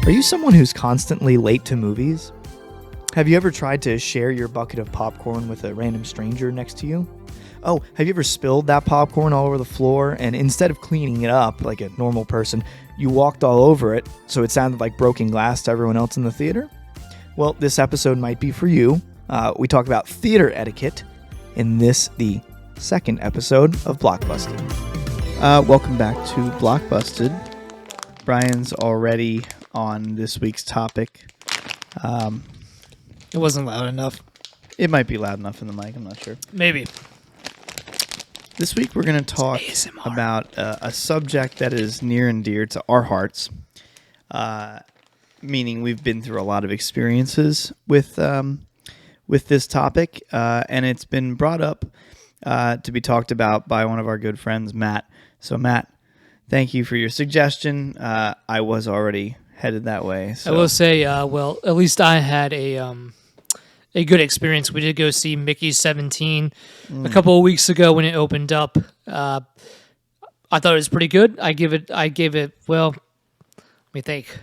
Are you someone who's constantly late to movies? Have you ever tried to share your bucket of popcorn with a random stranger next to you? Oh, have you ever spilled that popcorn all over the floor and instead of cleaning it up like a normal person, you walked all over it so it sounded like broken glass to everyone else in the theater? Well, this episode might be for you. We talk about theater etiquette in this, the second episode of Blockbusted. Welcome back to Blockbusted. Brian's already on this week's topic. It wasn't loud enough. It might be loud enough in the mic, I'm not sure. Maybe. This week we're going to talk about a subject that is near and dear to our hearts, meaning we've been through a lot of experiences with this topic, and it's been brought up to be talked about by one of our good friends, Matt. So, Matt, thank you for your suggestion. I was already headed that way. So. I will say, well, at least I had a good experience. We did go see Mickey 17 a couple of weeks ago when it opened up. I thought it was pretty good. I gave it, well, let me think.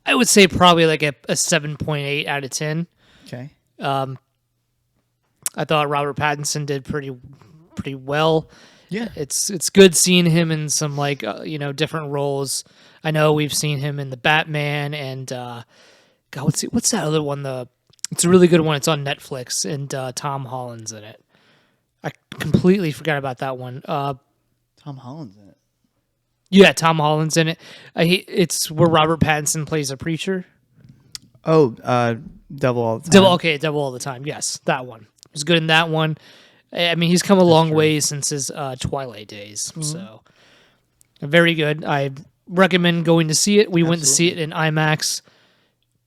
I would say probably like a 7.8 out of 10. Okay. I thought Robert Pattinson did pretty well. Yeah. It's good seeing him in some different roles. I know we've seen him in the Batman and God, what's that other one? It's a really good one. It's on Netflix, and Tom Holland's in it. I completely forgot about that one. Tom Holland's in it. Yeah, Tom Holland's in it. It's where Robert Pattinson plays a preacher. Oh, Devil All the Time. Devil All the Time. Yes, that one. He was good in that one. I mean, he's come a long way since his Twilight days. Mm-hmm. So, very good. I recommend going to see it. We went to see it in IMAX.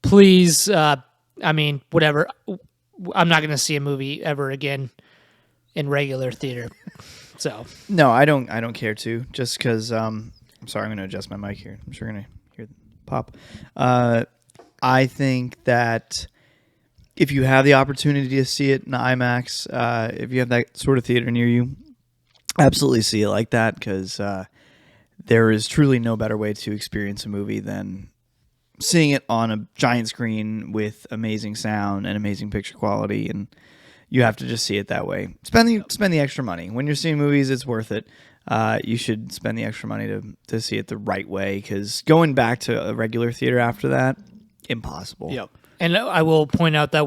Please, whatever. I'm not going to see a movie ever again in regular theater. So no, I don't care to. Just because I'm sorry, I'm going to adjust my mic here. I'm sure you're going to hear the pop. I think that if you have the opportunity to see it in IMAX, if you have that sort of theater near you, absolutely see it like that, because there is truly no better way to experience a movie than seeing it on a giant screen with amazing sound and amazing picture quality, and you have to just see it that way. Spend the extra money. When you're seeing movies, it's worth it. You should spend the extra money to see it the right way, because going back to a regular theater after that, impossible. Yep. And I will point out that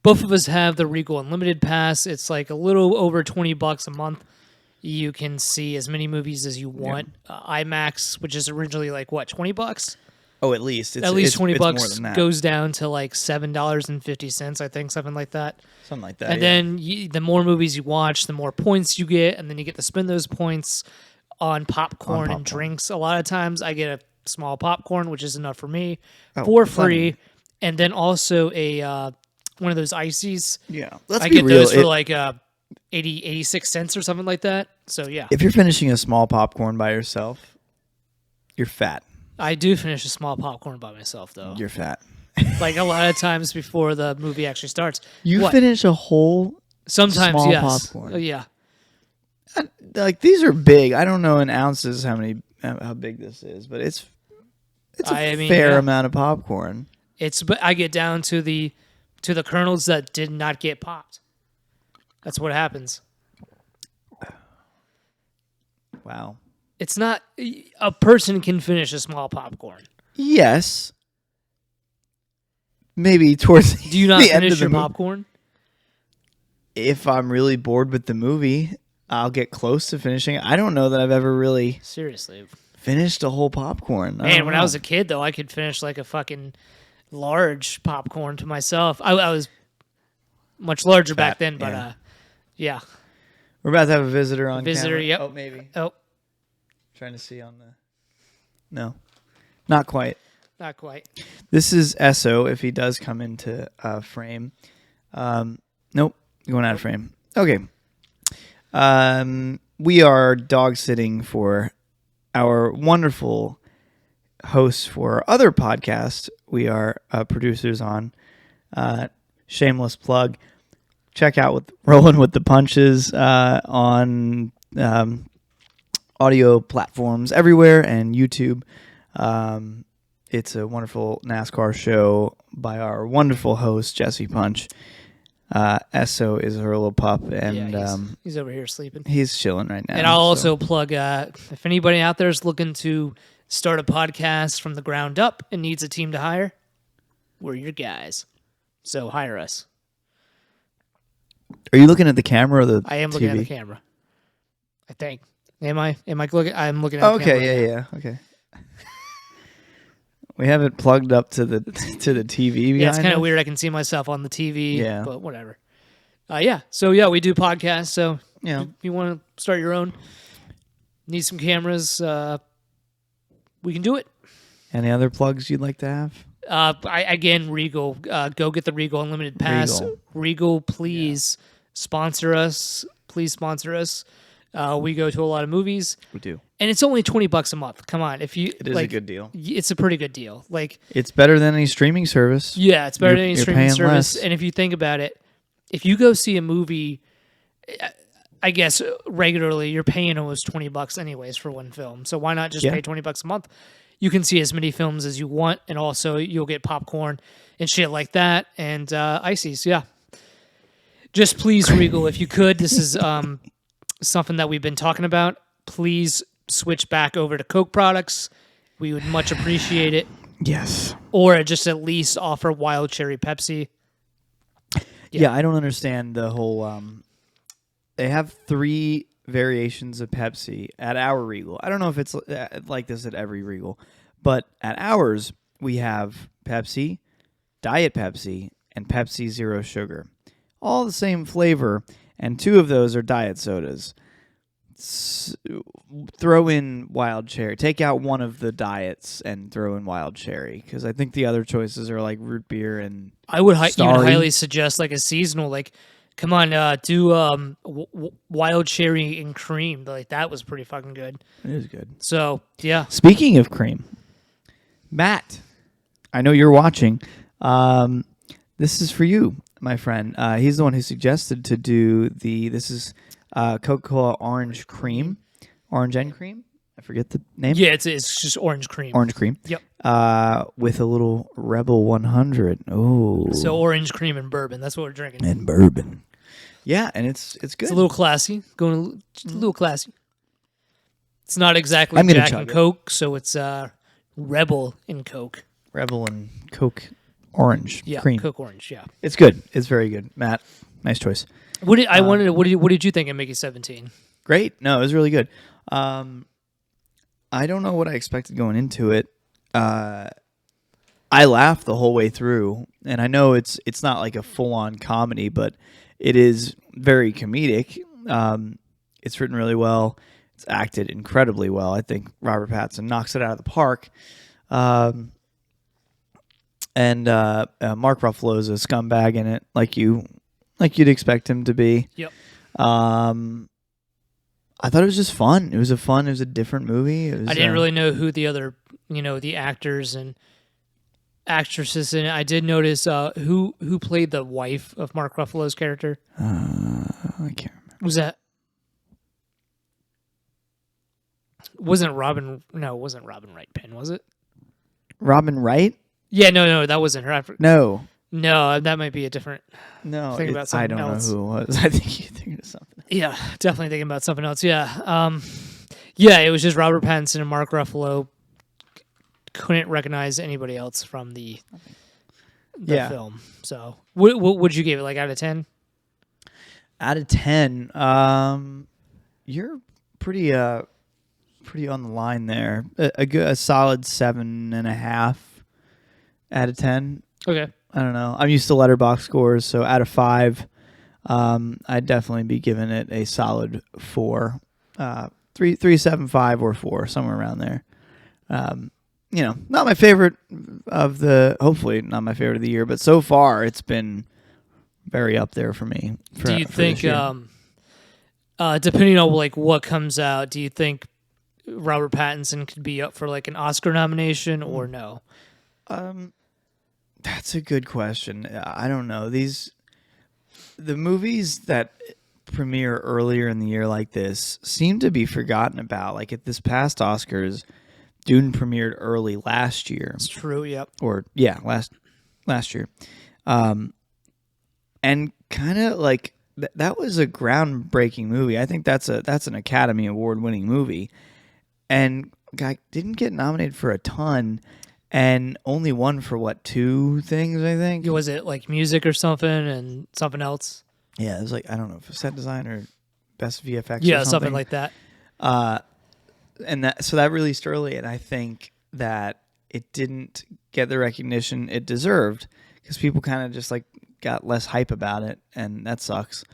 both of us have the Regal Unlimited Pass. It's like a little over $20 a month. You can see as many movies as you want. Yeah. IMAX, which is originally like what, $20? Oh, at least $20 more than that. Goes down to like $7.50, I think, something like that. Something like that. And then the more movies you watch, the more points you get, and then you get to spend those points on popcorn and drinks. A lot of times, I get a small popcorn, which is enough for me, for free, funny. And then also one of those ices. Yeah, I get those for like 86 cents or something like that. So yeah, if you're finishing a small popcorn by yourself, you're fat. I do finish a small popcorn by myself, though. You're fat. Like a lot of times before the movie actually starts. You finish a whole sometimes small yes. popcorn. Yeah. Like these are big. I don't know in ounces how big this is, but it's a fair amount of popcorn. But I get down to the kernels that did not get popped. That's what happens. Wow. It's not a person can finish a small popcorn. Yes. Maybe towards Do you not the end finish of the your popcorn? If I'm really bored with the movie, I'll get close to finishing it. I don't know that I've ever really seriously finished a whole popcorn. Man, when I was a kid, though, I could finish like a fucking large popcorn to myself. I was much larger back then, but yeah. We're about to have a visitor on camera. Yep. Oh, maybe. Oh. Trying to see on the... No. Not quite. Not quite. This is Esso, if he does come into frame. Nope. Going out of frame. Okay. We are dog sitting for our wonderful hosts for our other podcast we are producers on. Shameless plug. Check out Rolling with the Punches on audio platforms everywhere and YouTube. It's a wonderful NASCAR show by our wonderful host, Jesse Punch. Esso is her little pup, and he's over here sleeping. He's chilling right now. And I'll also plug, if anybody out there is looking to start a podcast from the ground up and needs a team to hire, we're your guys. So hire us. Are you looking at the camera or the I am TV? looking at the camera. I think. Am I looking? I'm looking at the camera. Okay, yeah. Okay. We have it plugged up to the TV. Yeah, it's kind of weird. I can see myself on the TV. Yeah. But whatever. Yeah. So yeah, we do podcasts. So yeah, if you want to start your own, need some cameras, we can do it. Any other plugs you'd like to have? Again, Regal. Go get the Regal Unlimited Pass. Regal, please sponsor us. Please sponsor us. We go to a lot of movies. We do. And it's only $20 a month. Come on, it is a good deal. It's a pretty good deal. Like, it's better than any streaming service. Yeah, it's better than any streaming service. Less. And if you think about it, if you go see a movie, I guess regularly you're paying almost $20 anyways for one film. So why not just pay $20 a month? You can see as many films as you want, and also you'll get popcorn and shit like that, and ices. Yeah, just please, Regal, if you could. This is something that we've been talking about. Please switch back over to Coke products. We would much appreciate it. Yes. Or just at least offer Wild Cherry Pepsi. Yeah, I don't understand the whole. They have 3 variations of Pepsi at our Regal. I don't know if it's like this at every Regal, but at ours we have Pepsi, Diet Pepsi, and Pepsi Zero Sugar. All the same flavor, and 2 of those are diet sodas. Throw in Wild Cherry. Take out one of the diets and throw in Wild Cherry, because I think the other choices are like root beer and I would even Starry. highly suggest like a seasonal, like, come on, do Wild Cherry and cream. Like, that was pretty fucking good. It is good. So, yeah. Speaking of cream, Matt, I know you're watching. This is for you, my friend. He's the one who suggested to do this is Coca-Cola Orange Cream. Orange and Cream? I forget the name. Yeah, it's just orange cream. Orange Cream. Yep. With a little Rebel 100. Oh. So orange cream and bourbon. That's what we're drinking. And bourbon. Yeah, and it's good. It's a little classy. Just a little classy. It's not exactly I'm gonna Jack chug and it. Coke, so it's Rebel and Coke. Rebel and Coke Orange Cream. Coke Orange, yeah. It's good. It's very good. Matt, nice choice. What did you think of Mickey 17? Great. No, it was really good. I don't know what I expected going into it. I laughed the whole way through, and I know it's not like a full-on comedy, but it is very comedic. It's written really well. It's acted incredibly well. I think Robert Pattinson knocks it out of the park. And Mark Ruffalo is a scumbag in it, like you'd expect him to be. Yep. I thought it was just fun. It was a different movie. I didn't really know who the other, the actors and actresses in it. I did notice who played the wife of Mark Ruffalo's character. I can't remember. Was that? Wasn't Robin? No, it wasn't Robin Wright Penn, was it? Robin Wright? Yeah, no, that wasn't her. No, that might be a different. No, Think about something I don't else. know who it was. I think you're thinking of something. Yeah, definitely thinking about something else. Yeah, yeah, it was just Robert Pattinson and Mark Ruffalo. Couldn't recognize anybody else from the film. So, what would you give it? Like out of 10? Out of 10, you're pretty on the line there. A solid 7.5 out of 10. Okay. I don't know. I'm used to letterbox scores, so out of 5, I'd definitely be giving it a solid 4, 3.75 or 4, somewhere around there. Not my favorite hopefully not my favorite of the year, but so far it's been very up there for me. Do you think, depending on like what comes out, do you think Robert Pattinson could be up for like an Oscar nomination or no? That's a good question. I don't know. The movies that premiere earlier in the year like this seem to be forgotten about. Like at this past Oscars, Dune premiered early last year. It's true. Yep. Or yeah, last year, and kind of like that was a groundbreaking movie. I think that's an Academy Award winning movie, and guy didn't get nominated for a ton, and only won for what, 2 things, I think. Was it like music or something and something else? Yeah, it was like, I don't know if it was set design or best VFX. Yeah, or something like that. And that released early, and I think that it didn't get the recognition it deserved because people kind of just like got less hype about it, and that sucks.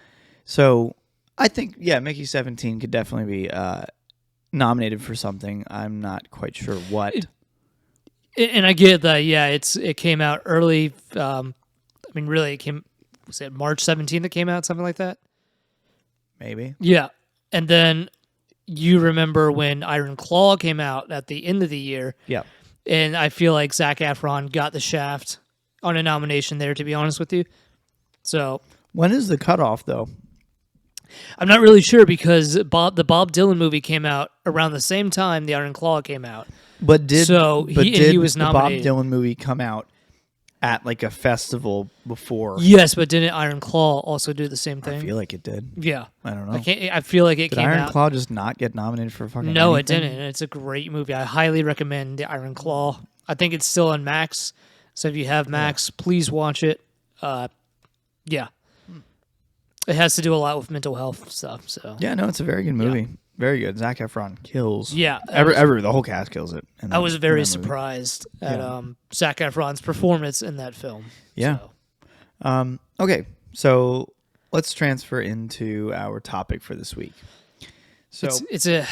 So I think, yeah, Mickey 17 could definitely be nominated for something. I'm not quite sure what. And I get that. Yeah, it came out early. I mean, really, was it March 17th that came out, something like that? Maybe. Yeah, and then you remember when Iron Claw came out at the end of the year. Yeah. And I feel like Zac Efron got the shaft on a nomination there, to be honest with you. So when is the cutoff, though? I'm not really sure because the Bob Dylan movie came out around the same time the Iron Claw came out. But did he was nominated. The Bob Dylan movie come out at like a festival before? Yes, but didn't Iron Claw also do the same thing? I feel like it did. Yeah. I don't know. I feel like it did came Iron out. Claw just not get nominated for fucking No, anything? it didn't. It's a great movie. I highly recommend the Iron Claw. I think it's still on Max. So if you have Max, please watch it. Yeah. It has to do a lot with mental health stuff. So Yeah, no, it's a very good movie. Very good. Zac Efron kills. yeah, The whole cast kills it. I was very surprised at Zac Efron's performance in that film. Yeah. So. Okay, so let's transfer into our topic for this week. So It's a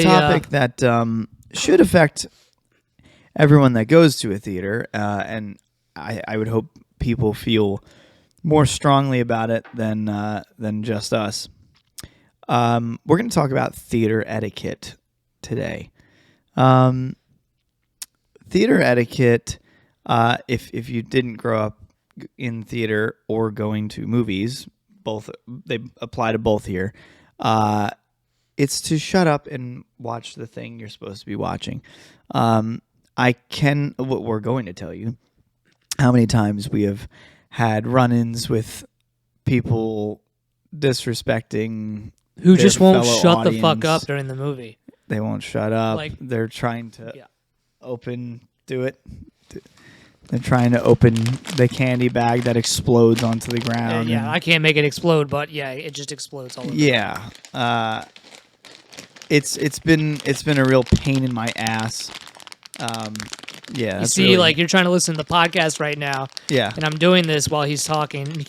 topic that should affect everyone that goes to a theater, and I would hope people feel more strongly about it than just us. We're going to talk about theater etiquette today. Theater etiquette, if you didn't grow up in theater or going to movies, both they apply to both here. It's to shut up and watch the thing you're supposed to be watching. What we're going to tell you how many times we have had run-ins with people disrespecting who just won't fellow shut audience. the fuck up during the movie. They won't shut up. Like, they're trying to do it. They're trying to open the candy bag that explodes onto the ground. Yeah, I can't make it explode, but yeah, it just explodes all over. Yeah. It's been a real pain in my ass. Yeah. You see, like you're trying to listen to the podcast right now. Yeah. And I'm doing this while he's talking. And you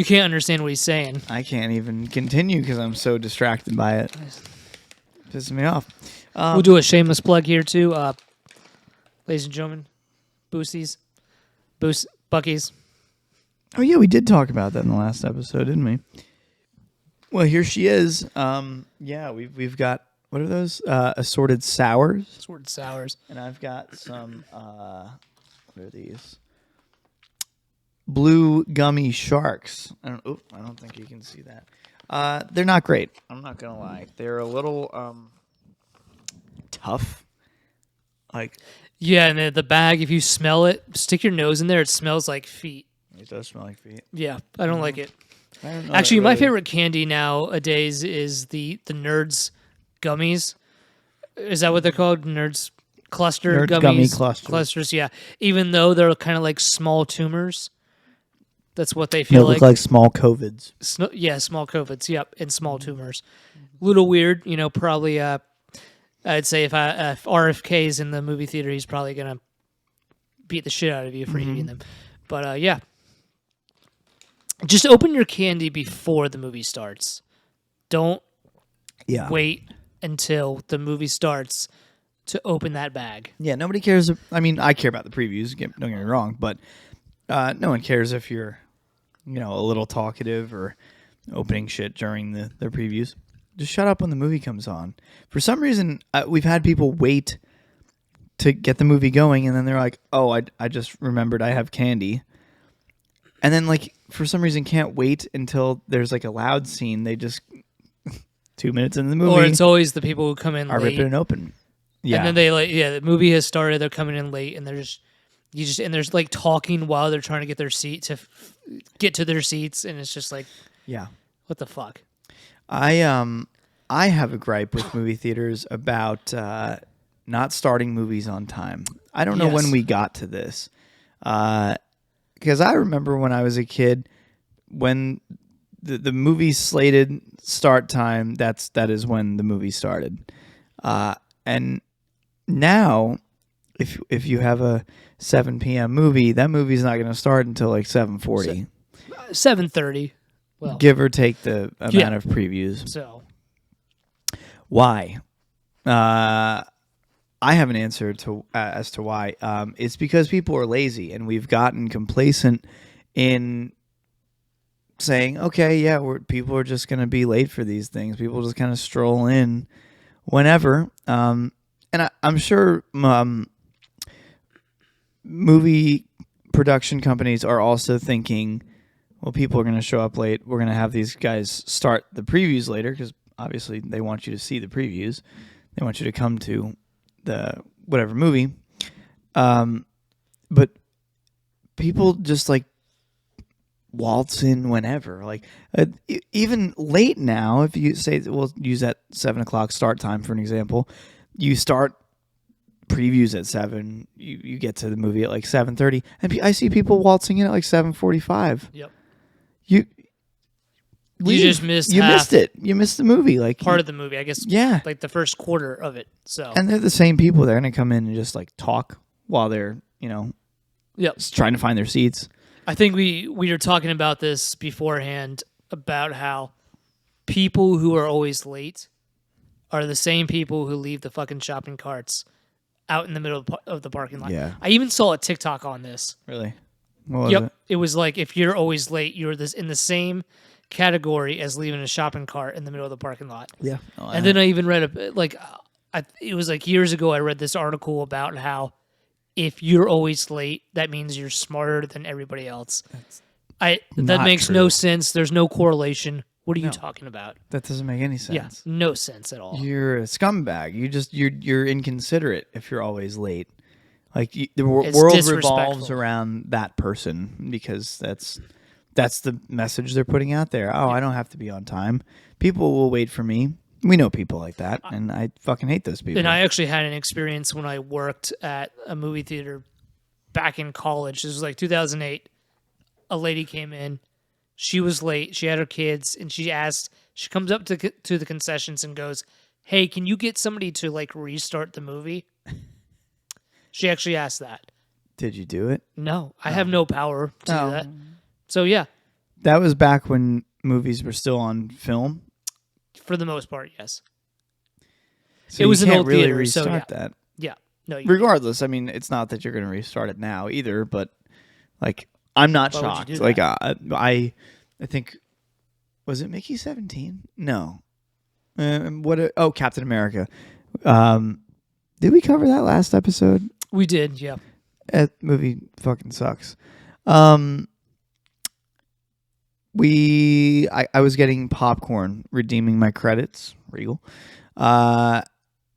can't understand what he's saying. I can't even continue because I'm so distracted by it. Pisses me off. We'll do a shameless plug here too, ladies and gentlemen. Bucky's. Oh yeah, we did talk about that in the last episode, didn't we? Well, here she is. Yeah, we've got, what are those? Assorted sours. Assorted sours. And I've got some, what are these? Blue gummy sharks. I don't think you can see that. They're not great. I'm not gonna lie. They're a little tough. Like, yeah, and the bag, if you smell it, stick your nose in there, it smells like feet. it does smell like feet. Yeah, I don't like it. I don't know Actually, that my really- favorite candy nowadays is the Nerds gummies. Is that what they're called? Nerds cluster Nerd gummies? gummy clusters. Clusters, yeah. Even though they're kind of like small tumors. That's what they They feel look like small COVIDs. Yeah, small COVIDs, yep, and small tumors. Little weird, probably, I'd say if RFK's in the movie theater, he's probably going to beat the shit out of you for eating them. But, yeah. Just open your candy before the movie starts. Don't wait until the movie starts to open that bag. Yeah, nobody cares. I mean, I care about the previews, don't get me wrong, but no one cares if you're, a little talkative or opening shit during the previews. Just shut up when the movie comes on. For some reason, we've had people wait to get the movie going, and then they're like, oh, I just remembered I have candy. And then, like, for some reason, can't wait until there's, like, a loud scene. They just, 2 minutes into the movie, Or it's always the people who come in are late. ripping it open. Yeah. And then the movie has started. They're coming in late, and and there's like talking while they're trying to get their seat to get to their seats, and it's just like, yeah. what the fuck? I have a gripe with movie theaters about not starting movies on time. I don't know when we got to this, because I remember when I was a kid, when the movie slated start time, that is when the movie started, and now if you have a 7 p.m. movie, that movie's not going to start until like 7:40, 7:30. Well, give or take the amount of previews. So, why? I have an answer as to why. It's because people are lazy, and we've gotten complacent in saying, okay, yeah, people are just going to be late for these things. People just kind of stroll in whenever. And I'm sure movie production companies are also thinking, well, people are going to show up late. We're going to have these guys start the previews later because obviously they want you to see the previews. They want you to come to the whatever movie. But people just like waltz in whenever. Like even late now, if you say, we'll use that 7 o'clock start time for an example, you start previews at 7, you get to the movie at like 7:30, and I see people waltzing in at like 7:45. Yep. You just missed you missed it. You missed the movie, like part of the movie, I guess. Yeah, like the first quarter of it. So, and they're the same people. They're gonna come in and just like talk while they're trying to find their seats. I think we were talking about this beforehand about how people who are always late are the same people who leave the fucking shopping carts out in the middle of the parking lot. Yeah. I even saw a TikTok on this. Really? What was it? It was like, if you're always late, you're in the same category as leaving a shopping cart in the middle of the parking lot. Yeah. And then I even read it was like years ago, I read this article about how if you're always late, that means you're smarter than everybody else. That makes no sense. There's no correlation. What are you talking about? That doesn't make any sense. Yeah, no sense at all. You're a scumbag. You're inconsiderate if you're always late. Like the world revolves around that person because that's the message they're putting out there. Oh, I don't have to be on time. People will wait for me. We know people like that, and I fucking hate those people. And I actually had an experience when I worked at a movie theater back in college. This was like 2008. A lady came in. She was late. She had her kids, and she comes up to the concessions and goes, "Hey, can you get somebody to like restart the movie?" She actually asked that. Did you do it? No, I have no power to do that. So yeah. That was back when movies were still on film. For the most part, yes. So it was an old really theater, restart so yeah. that. Yeah. No. Regardless, I mean, it's not that you're going to restart it now either, but like, I'm not shocked. Like, I think, was it Mickey 17? No. Captain America. Did we cover that last episode? We did, yeah. That movie fucking sucks. I was getting popcorn, redeeming my credits, Regal.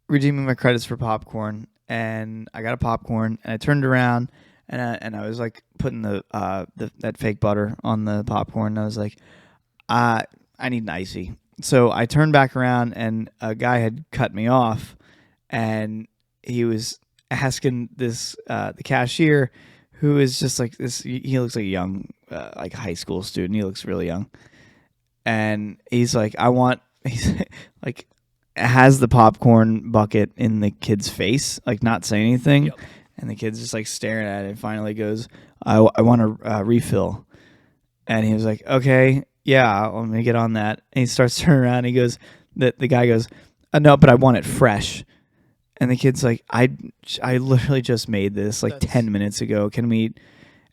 Redeeming my credits for popcorn, and I got a popcorn, and I turned around, and I was like putting that fake butter on the popcorn, and I was like, I need an icy. So I turned back around, and a guy had cut me off, and he was asking this the cashier, who is just like this. He looks like a young, like high school student. He looks really young, and he's like, he's like, has the popcorn bucket in the kid's face, like not saying anything, Yep. And the kid's just like staring at it. And finally goes, I want a refill, and he was like, okay, yeah, let me get on that. And he starts turning around. And he goes, the guy goes, no, but I want it fresh. And the kid's like, I literally just made this like 10 minutes ago. Can we?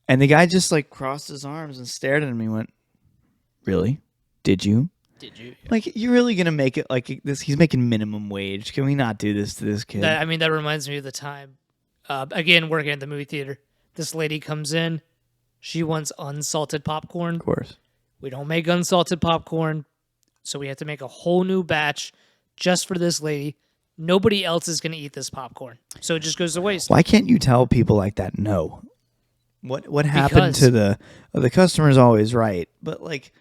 And the guy just like crossed his arms and stared at him. He went, really? Did you? Did you? Like, you're really going to make it like this? He's making minimum wage. Can we not do this to this kid? That reminds me of the time, again, working at the movie theater. This lady comes in. She wants unsalted popcorn. Of course. We don't make unsalted popcorn, so we have to make a whole new batch just for this lady. nobody else is going to eat this popcorn, so it just goes to waste. Why can't you tell people like that no? What happened Because- to the customer's always right, but like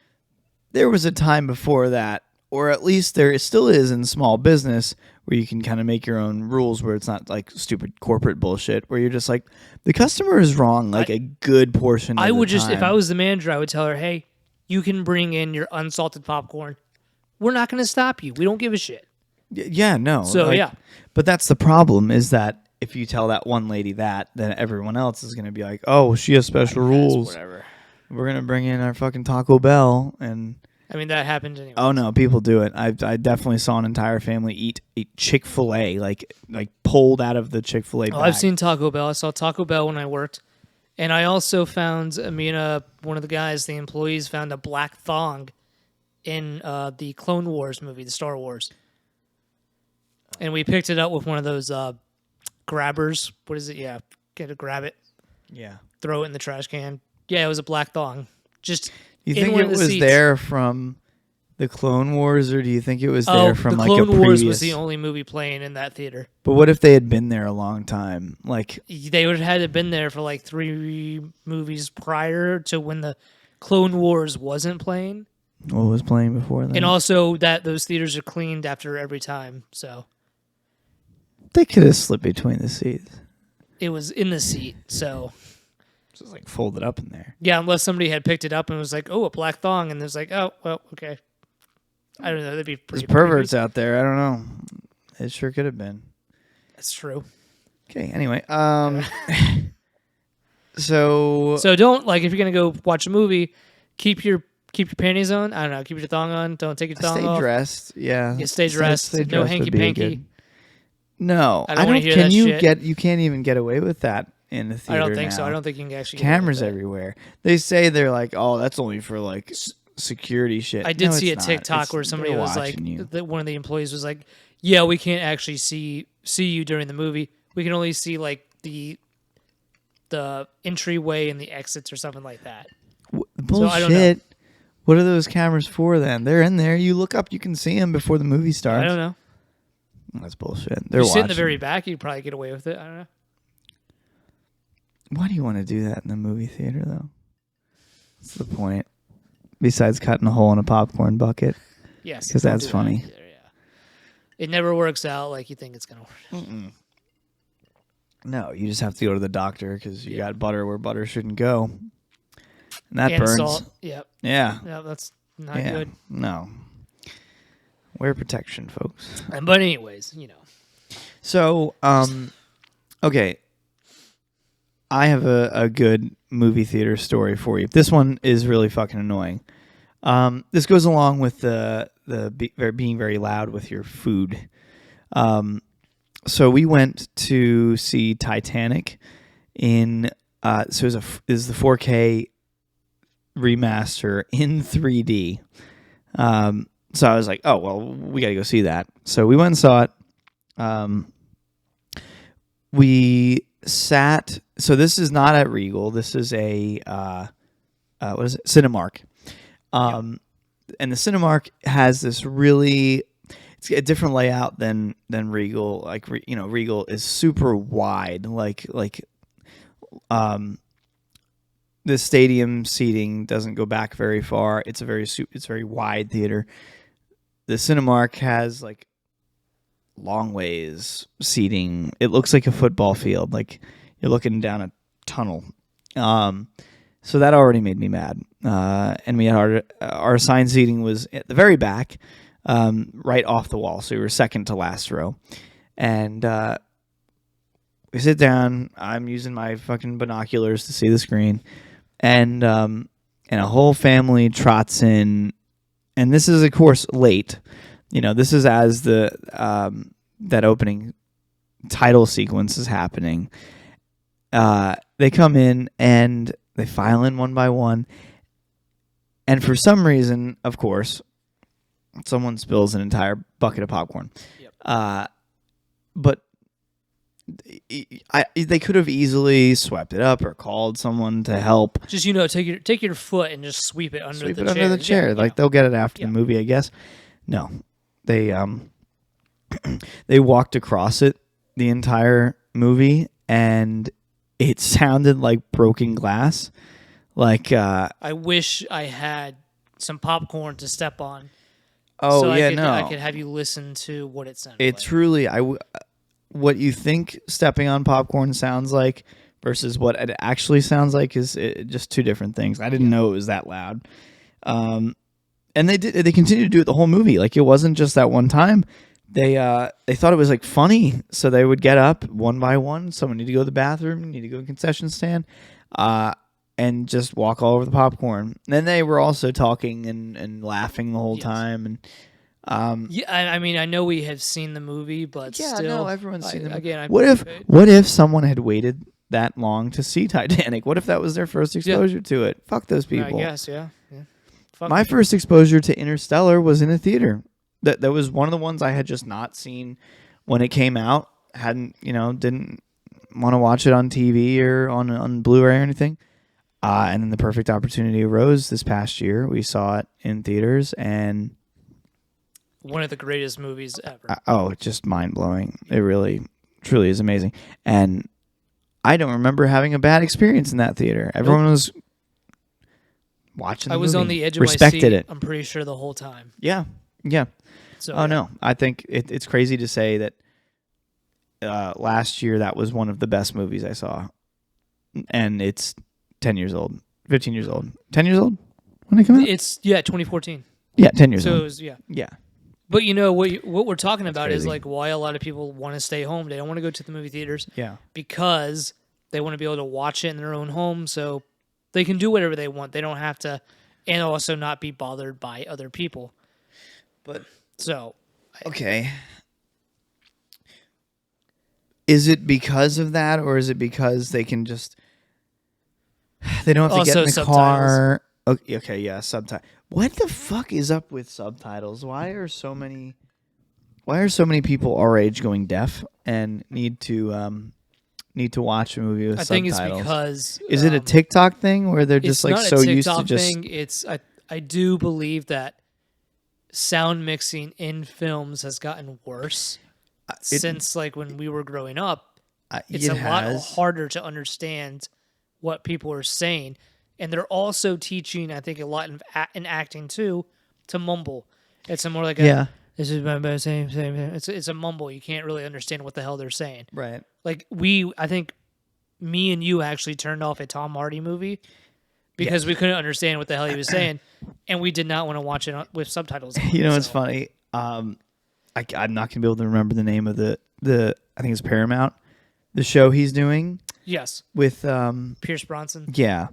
there was a time before that, or at least there still is in small business where you can kind of make your own rules where it's not like stupid corporate bullshit where you're just like the customer is wrong like a good portion of I the would just, time. if I was the manager, I would tell her, hey, you can bring in your unsalted popcorn. We're not going to stop you. We don't give a shit. Yeah, no. So, yeah. But that's the problem is that if you tell that one lady that, then everyone else is going to be like, oh, she has special rules. Whatever. We're going to bring in our fucking Taco Bell. And I mean, that happened anyway. oh, no, people do it. I definitely saw an entire family eat Chick-fil-A, like pulled out of the Chick-fil-A bag. I've seen Taco Bell. I saw Taco Bell when I worked. And I also found, one of the guys, the employees, found a black thong in the Clone Wars movie, the Star Wars. And we picked it up with one of those grabbers. What is it? Yeah, get to grab it, Yeah. throw it in the trash can. Yeah, it was a black thong. Just You in think one it of the was seats. there from the Clone Wars, or do you think it was there from the like Clone a previous? Wars was the only movie playing in that theater. But what if they had been there a long time? Like, They would have had to been there for like 3 movies prior to when the Clone Wars wasn't playing. what was playing before then? And also that those theaters are cleaned after every time. So They could have slipped between the seats. it was in the seat. So Just like folded up in there. yeah, unless somebody had picked it up and was like, oh, a black thong. And there's like, oh, well, okay. I don't know. That'd be There's pretty perverts creepy. out there. I don't know. It sure could have been. That's true. Okay. Anyway, so So don't, like, if you're going to go watch a movie, keep your panties on. I don't know. Keep your thong on. Don't take your thong stay off. dressed. Yeah. Yeah, stay dressed. No dressed would hanky be panky. good. No, I don't wanna hear Can that you shit. You can't even get away with that in the theater. I don't think so. now. I don't think you can actually get away Cameras with that. everywhere. They say they're like, oh, that's only for like security shit. I did No, see a it's not. TikTok It's- where somebody they're was like, watching you. that one of the employees was like, "Yeah, we can't actually see you during the movie. We can only see like the entryway and the exits or something like that." Bullshit. I don't know. What are those cameras for then? They're in there. You look up, you can see them before the movie starts. I don't know. That's bullshit. They're You sit in the watching. very back, you'd probably get away with it. I don't know. Why do you want to do that in the movie theater, though? What's the point? Besides cutting a hole in a popcorn bucket. Yes, 'Cause don't that's do that funny. either, yeah. It never works out like you think it's gonna work. No, you just have to go to the doctor because you got butter where butter shouldn't go. And that And burns. salt. Yep. Yeah. Yeah, that's not Yeah. good. No. Wear protection, folks. But anyways, So, okay. I have a good movie theater story for you. This one is really fucking annoying. This goes along with being very loud with your food. So we went to see Titanic in so it was the 4K remaster in 3D. So I was like, oh well, we got to go see that. So we went and saw it. We sat. So this is not at Regal. This is a what is it? Cinemark. And the Cinemark has this really, it's a different layout than Regal. Like Regal is super wide. Like the stadium seating doesn't go back very far. It's very wide theater. The Cinemark has like long ways seating. It looks like a football field. Like you're looking down a tunnel. So that already made me mad. And we had our assigned seating was at the very back, right off the wall. So we were second to last row. And we sit down. I'm using my fucking binoculars to see the screen. And a whole family trots in. And this is, of course, late. This is as the that opening title sequence is happening. They come in and they file in one by one. And for some reason, of course, someone spills an entire bucket of popcorn. Yep. But they could have easily swept it up or called someone to help. just take your foot and just sweep it under the chair. Under the chair. Yeah, Like they'll get it after the movie, I guess. No, they they walked across it the entire movie, and it sounded like broken glass. Like, I wish I had some popcorn to step on. oh so yeah, I no, could have you listen to what it sounded it like. truly, what you think stepping on popcorn sounds like versus what it actually sounds like is just two different things. I didn't know it was that loud. And they continued to do it the whole movie. Like, it wasn't just that one time. They thought it was like funny, so they would get up one by one. Someone need to go to the bathroom, need to go to the concession stand, and just walk all over the popcorn. And then they were also talking and laughing the whole time. And Yeah, I mean, I know we have seen the movie, but yeah, still, no, everyone's seen the movie. Again, what if someone had waited that long to see Titanic? What if that was their first exposure to it? Fuck those people. I guess, yeah. Fuck My first exposure to Interstellar was in a theater. That was one of the ones I had just not seen when it came out. Didn't want to watch it on TV or on Blu-ray or anything. And then the perfect opportunity arose this past year. We saw it in theaters, and one of the greatest movies ever. Just mind-blowing. It really, truly is amazing. And I don't remember having a bad experience in that theater. Everyone was watching the I was movie, on the edge of respected my seat, it. I'm pretty sure the whole time. Yeah. So, no, I think it's crazy to say that last year that was one of the best movies I saw. And it's 10 years old, 15 years old. 10 years old when it came out? It's 2014. Yeah, 10 years old. So it was, Yeah. But what we're talking about is like why a lot of people want to stay home. They don't want to go to the movie theaters. Yeah. Because they want to be able to watch it in their own home, so they can do whatever they want. They don't have to, and also not be bothered by other people. But so, okay. Is it because of that, or is it because they can just they don't have to get in the car? Okay, yeah, subtitles. What the fuck is up with subtitles? Why are so many people our age going deaf and need to watch a movie with subtitles? I think it's because is it a TikTok thing where they're just like so used to just? Thing. It's I do believe that sound mixing in films has gotten worse since like when we were growing up. It's a lot harder to understand what people are saying. And they're also teaching, I think, a lot in acting too, to mumble. It's a more like this is my same. It's a mumble. You can't really understand what the hell they're saying. Right. Like I think me and you actually turned off a Tom Hardy movie because we couldn't understand what the hell he was saying, and we did not want to watch it with subtitles on. It's funny. I'm not gonna be able to remember the name of the I think it's Paramount, the show he's doing. Yes. With Pierce Bronson. Yeah.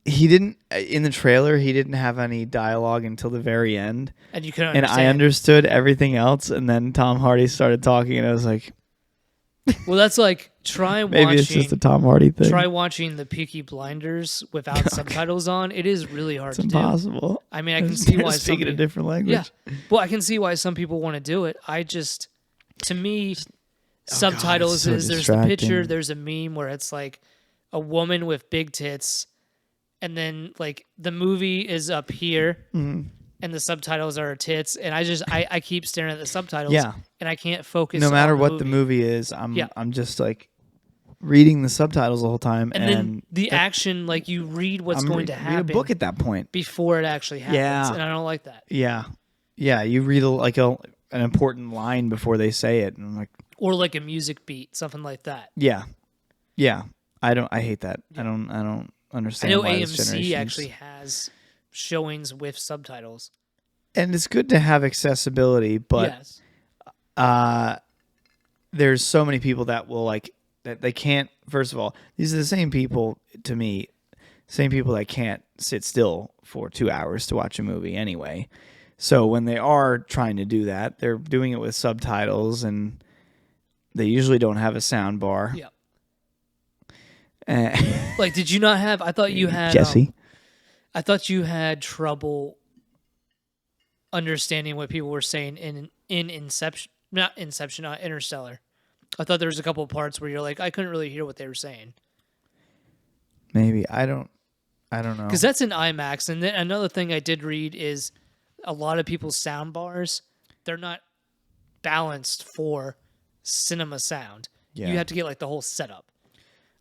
He didn't in the trailer. He didn't have any dialogue until the very end, and you couldn't. And I understood everything else. And then Tom Hardy started talking, and I was like, "Well, that's like maybe it's just a Tom Hardy thing." Try watching the Peaky Blinders without subtitles on. It is really hard to do. It's impossible. I mean, I can see why speaking a different language. Yeah, well, I can see why some people want to do it. To me, subtitles so is there's the picture, there's a meme where it's like a woman with big tits. And then, like, the movie is up here, and the subtitles are tits, and I keep staring at the subtitles, and I can't focus. No matter on what the movie is, I'm just like reading the subtitles the whole time, and then the action, like you read what's going to happen. Read a book at that point before it actually happens, and I don't like that. Yeah, you read an important line before they say it, and I'm like, or like a music beat, something like that. Yeah. I hate that. Yeah. I don't understand. I know why AMC actually has showings with subtitles, and it's good to have accessibility, but there's so many people that will like that they can't. First of all, these are the same people to me, same people that can't sit still for 2 hours to watch a movie anyway. So when they are trying to do that, they're doing it with subtitles, and they usually don't have a sound bar. Yeah. Like, did you not have? I thought you had Jesse. I thought you had trouble understanding what people were saying in Interstellar. I thought there was a couple of parts where you're like, I couldn't really hear what they were saying. Maybe I don't know, because that's in IMAX. And then another thing I did read is a lot of people's sound bars, they're not balanced for cinema sound. Yeah. You have to get like the whole setup.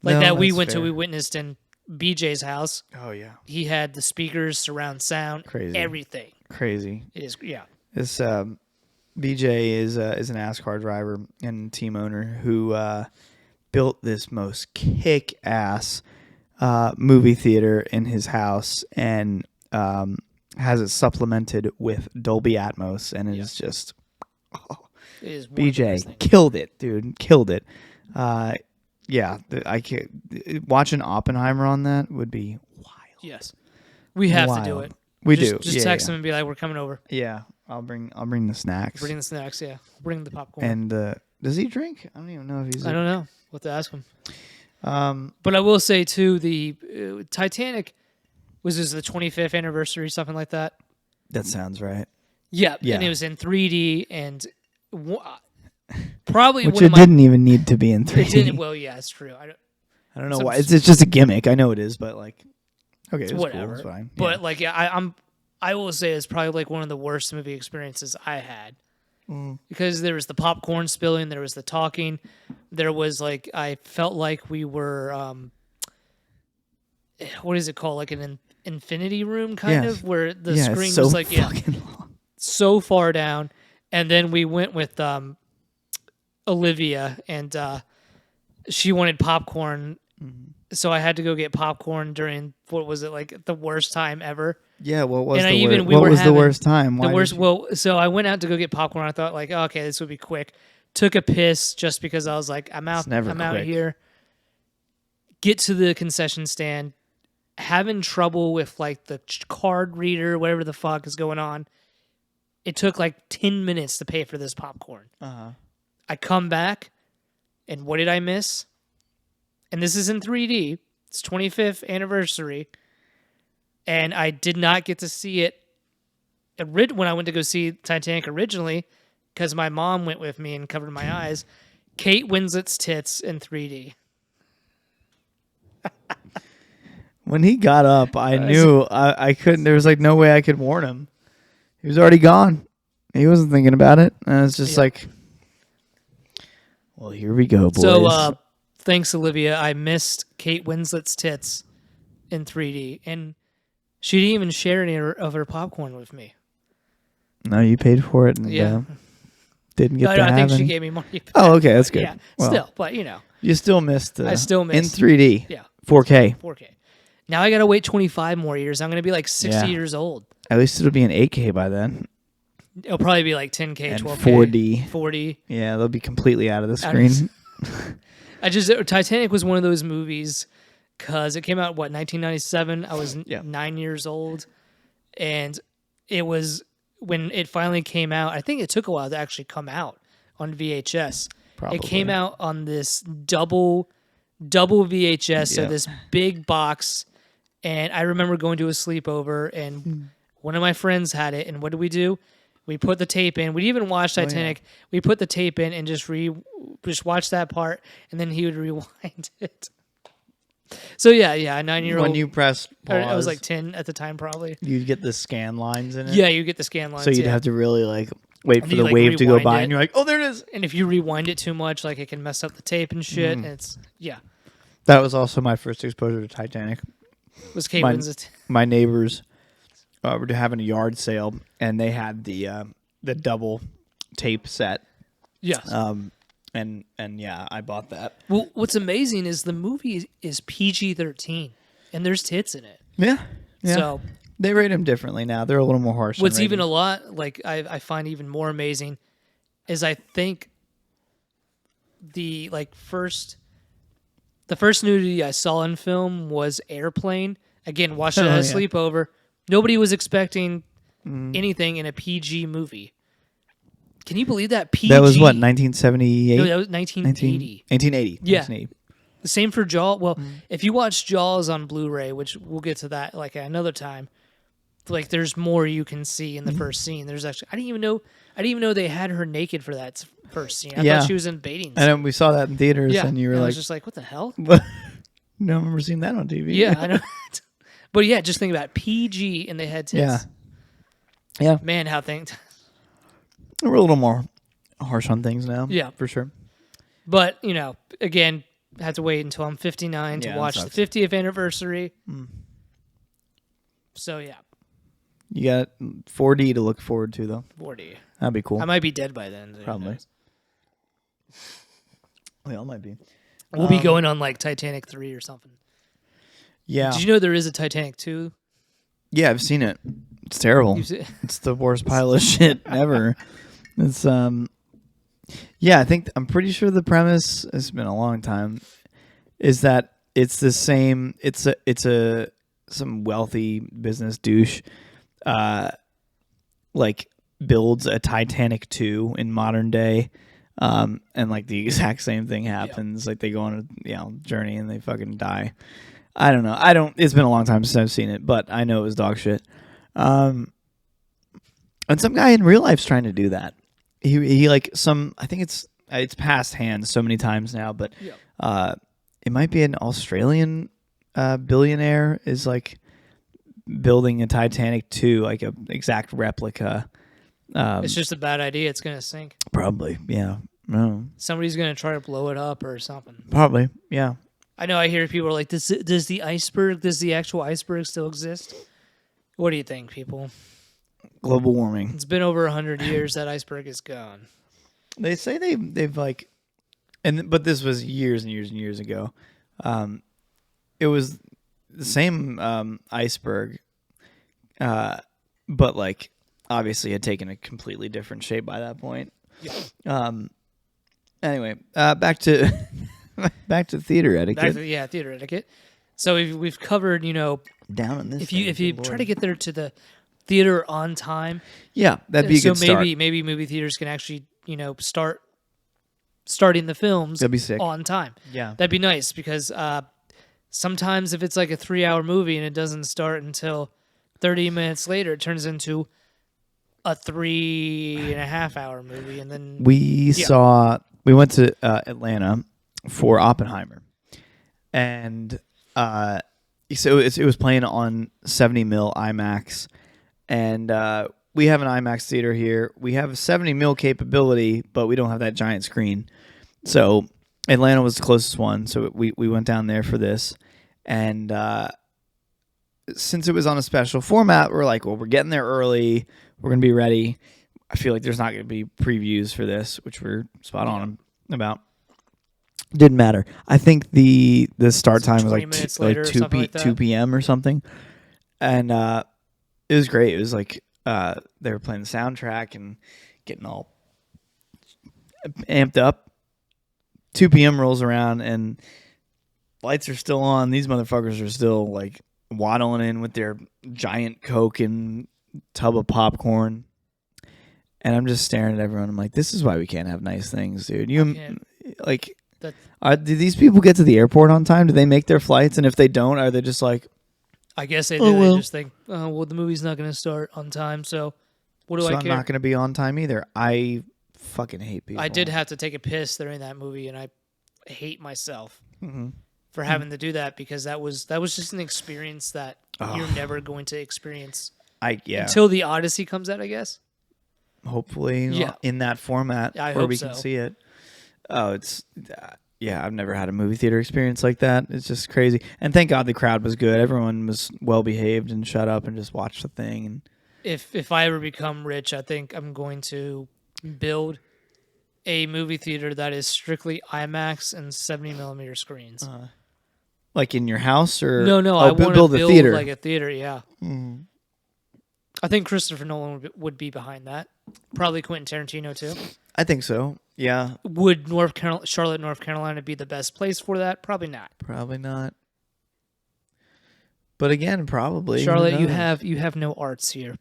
Like No, that we that's went to, fair. we witnessed in BJ's house. Oh yeah, He had the speakers, surround sound, Crazy. everything. crazy. It is, yeah. This BJ is a NASCAR driver and team owner who built this most kick-ass movie theater in his house and has it supplemented with Dolby Atmos, and it is just It is one of the best BJ things. killed it, dude, killed it. I can't watching Oppenheimer on that would be wild. Yes. We have to do Wild. it. We just, do. Just Yeah, text yeah. him and be like, we're coming over. Yeah, I'll bring the snacks. Bring the snacks, yeah. Bring the popcorn. And does he drink? I don't even know if he's. I don't know. We'll have to ask him. Um, But I will say, too, the Titanic was this the 25th anniversary, something like that? that sounds right. Yeah. Yeah. And it was in 3D and probably Which one it of my... didn't even need to be in 3D. It didn't, well, yeah, it's true. I don't know some- why. It's just a gimmick. I know it is, but like, okay, it's whatever. cool. It's fine. But Yeah. like, yeah, I will say it's probably like one of the worst movie experiences I had because there was the popcorn spilling, there was the talking, there was like I felt like we were what is it called, like an infinity room kind Yes. of where the Yeah, screen it's so was like fucking long. so far down, and then we went with Olivia and she wanted popcorn. So I had to go get popcorn during what was it like the worst time ever? Yeah, what was And I the even- worst? we What were was the having worst time? Why The did worst. you- Well, so I went out to go get popcorn. I thought like, oh, okay, this would be quick. Took a piss just because I was like, I'm out. never I'm out quick. here. Get to the concession stand, having trouble with like the card reader, whatever the fuck is going on. It took like 10 minutes to pay for this popcorn. Uh-huh. I come back, and what did I miss? And this is in 3D. It's 25th anniversary, and I did not get to see it when I went to go see Titanic originally because my mom went with me and covered my eyes. Kate Winslet's tits in 3D. When he got up, I knew I couldn't. There was like no way I could warn him. He was already gone. He wasn't thinking about it. And it's just Yeah. like, well, here we go, boys. So thanks, Olivia. I missed Kate Winslet's tits in 3D, and she didn't even share any of her popcorn with me. No, you paid for it and Yeah. didn't get No, to I have think she any. gave me money back. Oh, okay, that's good. Yeah, Well, still, but you know, you still missed. I still missed. in 3D. Yeah. 4K. 4K. Now I got to wait 25 more years. I'm going to be like 60 Yeah. years old. At least it'll be in 8K by then. It'll probably be like 10K, And 12K, 4D. 40. Yeah, they'll be completely out of the Out of screen. Titanic was one of those movies because it came out, 1997? I was Yeah. 9 years old. And it was, when it finally came out, I think it took a while to actually come out on VHS. Probably. It came out on this double VHS, so Yeah. this big box. And I remember going to a sleepover, and one of my friends had it. And what did we do? We put the tape in. We didn't even watch Titanic. We put the tape in and just watch that part, and then he would rewind it. So yeah, a 9-year-old. When you press pause, I was like 10 at the time, probably. you'd get the scan lines in it. Yeah, you get the scan lines. So you'd yeah. have to really like wait And for you, the like, wave to go rewind by, it. and you're like, oh, there it is. And if you rewind it too much, like it can mess up the tape and shit. And it's That was also my first exposure to Titanic. was Kate My- Winslet. My neighbors were having a yard sale, and they had the double tape set. Yes. And yeah, I bought that. Well, what's amazing is the movie is PG-13, and there's tits in it. Yeah. So they rate them differently now. They're a little more harsh. what's in even a ratings. lot like I find even more amazing is I think the first nudity I saw in film was Airplane. Again, watched it at a yeah. sleepover. Nobody was expecting anything in a PG movie. Can you believe that? PG. That was what, 1978? No, that was 1980. 1980. Yeah. 1980. The same for Jaws. Well, if you watch Jaws on Blu-ray, which we'll get to that like another time, like there's more you can see in the first scene. There's actually I didn't even know they had her naked for that first scene. I Yeah. thought she was in bathing. And then we saw that in theaters, Yeah, and you were I like, was just like, what the hell? no, I remember seeing that on TV. Yeah, I know. But yeah, just think about it. PG, and they had tits. Yeah. Yeah. Man, how things. We're a little more harsh on things now. Yeah. For sure. But, again, I have to wait until I'm 59 to watch the 50th anniversary. So, yeah. You got 4D to look forward to, though. 40. That'd be cool. I might be dead by then. Probably. We all might be. We'll be going on like Titanic 3 or something. Yeah. Did you know there is a Titanic 2? Yeah, I've seen it. It's terrible. It's the worst pile of shit ever. It's yeah, I'm pretty sure the premise, it's been a long time, is that it's the same, it's some wealthy business douche like builds a Titanic 2 in modern day. And like the exact same thing happens. Like they go on a journey and they fucking die. I don't know. It's been a long time since I've seen it, but I know it was dog shit. And some guy in real life's trying to do that. He I think it's passed hands so many times now, but it might be an Australian billionaire is like building a Titanic 2, like a exact replica. It's just a bad idea. It's gonna sink. Probably, yeah. No. Somebody's gonna try to blow it up or something. Probably, yeah. I know. I hear people are like, does the actual iceberg still exist? What do you think, people? Global warming. It's been over 100 years that iceberg is gone. They say they've like, but this was years and years and years ago. It was the same iceberg, but like obviously had taken a completely different shape by that point. Yeah. Anyway, back to theater etiquette. Theater etiquette. So we've covered, down on this. If you try to get there to the theater on time, that'd be a good start. So maybe movie theaters can actually starting the films that'd be sick. On time. Yeah, that'd be nice because sometimes if it's like a 3-hour movie and it doesn't start until 30 minutes later, it turns into a 3.5-hour movie, and then we went to Atlanta for Oppenheimer, and so it was playing on 70 mil IMAX, and we have an IMAX theater here. We have 70 mil capability, but we don't have that giant screen. So Atlanta was the closest one, so we went down there for this, and since it was on a special format, we're like, well, we're getting there early. We're going to be ready. I feel like there's not going to be previews for this, which we're spot on about. Didn't matter. I think the start time was like 2 p.m. or something. And it was great. It was like they were playing the soundtrack and getting all amped up. 2 p.m. rolls around and lights are still on. These motherfuckers are still like waddling in with their giant Coke and tub of popcorn, and I'm just staring at everyone. I'm like, this is why we can't have nice things, dude. Do these people get to the airport on time? Do they make their flights? And if they don't, are they just like, I guess they do. Well. They just think, well, the movie's not going to start on time, so what do I care? I'm not going to be on time either. I fucking hate people. I did have to take a piss during that movie, and I hate myself for having to do that because that was just an experience that you're never going to experience. Until the Odyssey comes out, I guess. Hopefully, in that format where we can see it. Oh, it's I've never had a movie theater experience like that. It's just crazy, and thank God the crowd was good. Everyone was well behaved and shut up and just watched the thing. And if I ever become rich, I think I'm going to build a movie theater that is strictly IMAX and 70 millimeter screens. Like in your house, or no, I want to build a theater, like a theater. Yeah. Mm. I think Christopher Nolan would be behind that. Probably Quentin Tarantino too. I think so. Yeah. Would Charlotte, North Carolina be the best place for that? Probably not. Probably not. But again, probably. Charlotte, you have no arts here.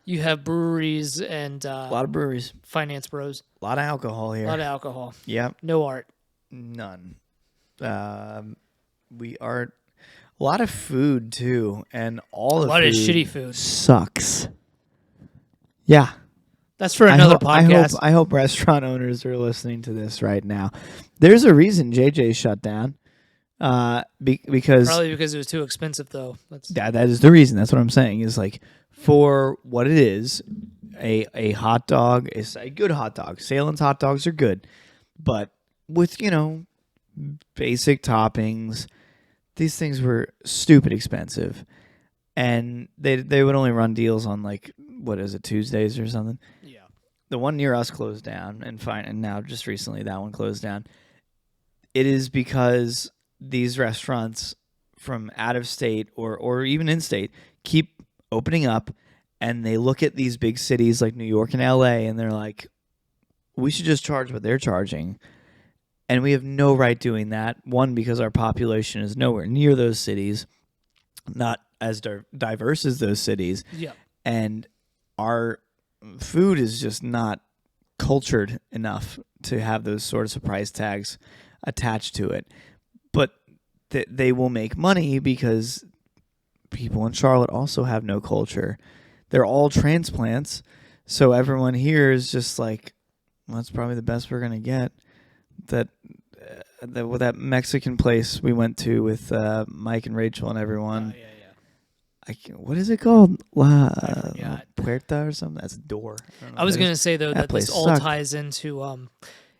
You have breweries and a lot of breweries, finance bros, a lot of alcohol here. A lot of alcohol. Yeah. No art. None. We are. A lot of food too, and all a lot of shitty food sucks. Yeah, that's for another podcast. I hope restaurant owners are listening to this right now. There's a reason JJ shut down. Because Probably because it was too expensive, though. that is the reason. That's what I'm saying. Is like for what it is, a hot dog is a good hot dog. Salem's hot dogs are good, but with basic toppings, these things were stupid expensive, and they would only run deals on like what is it, Tuesdays or something. Yeah. The one near us closed down, and now just recently that one closed down. It is because these restaurants from out of state or even in state keep opening up, and they look at these big cities like New York and LA, and they're like, we should just charge what they're charging. And we have no right doing that. One, because our population is nowhere near those cities, not as diverse as those cities. Yeah. And our food is just not cultured enough to have those sort of surprise tags attached to it. But they will make money because people in Charlotte also have no culture. They're all transplants. So everyone here is just like, well, that's probably the best we're going to get. That Mexican place we went to with Mike and Rachel and everyone. What is it called? La Puerta or something? That's a door. I was going to say, though, that this all ties into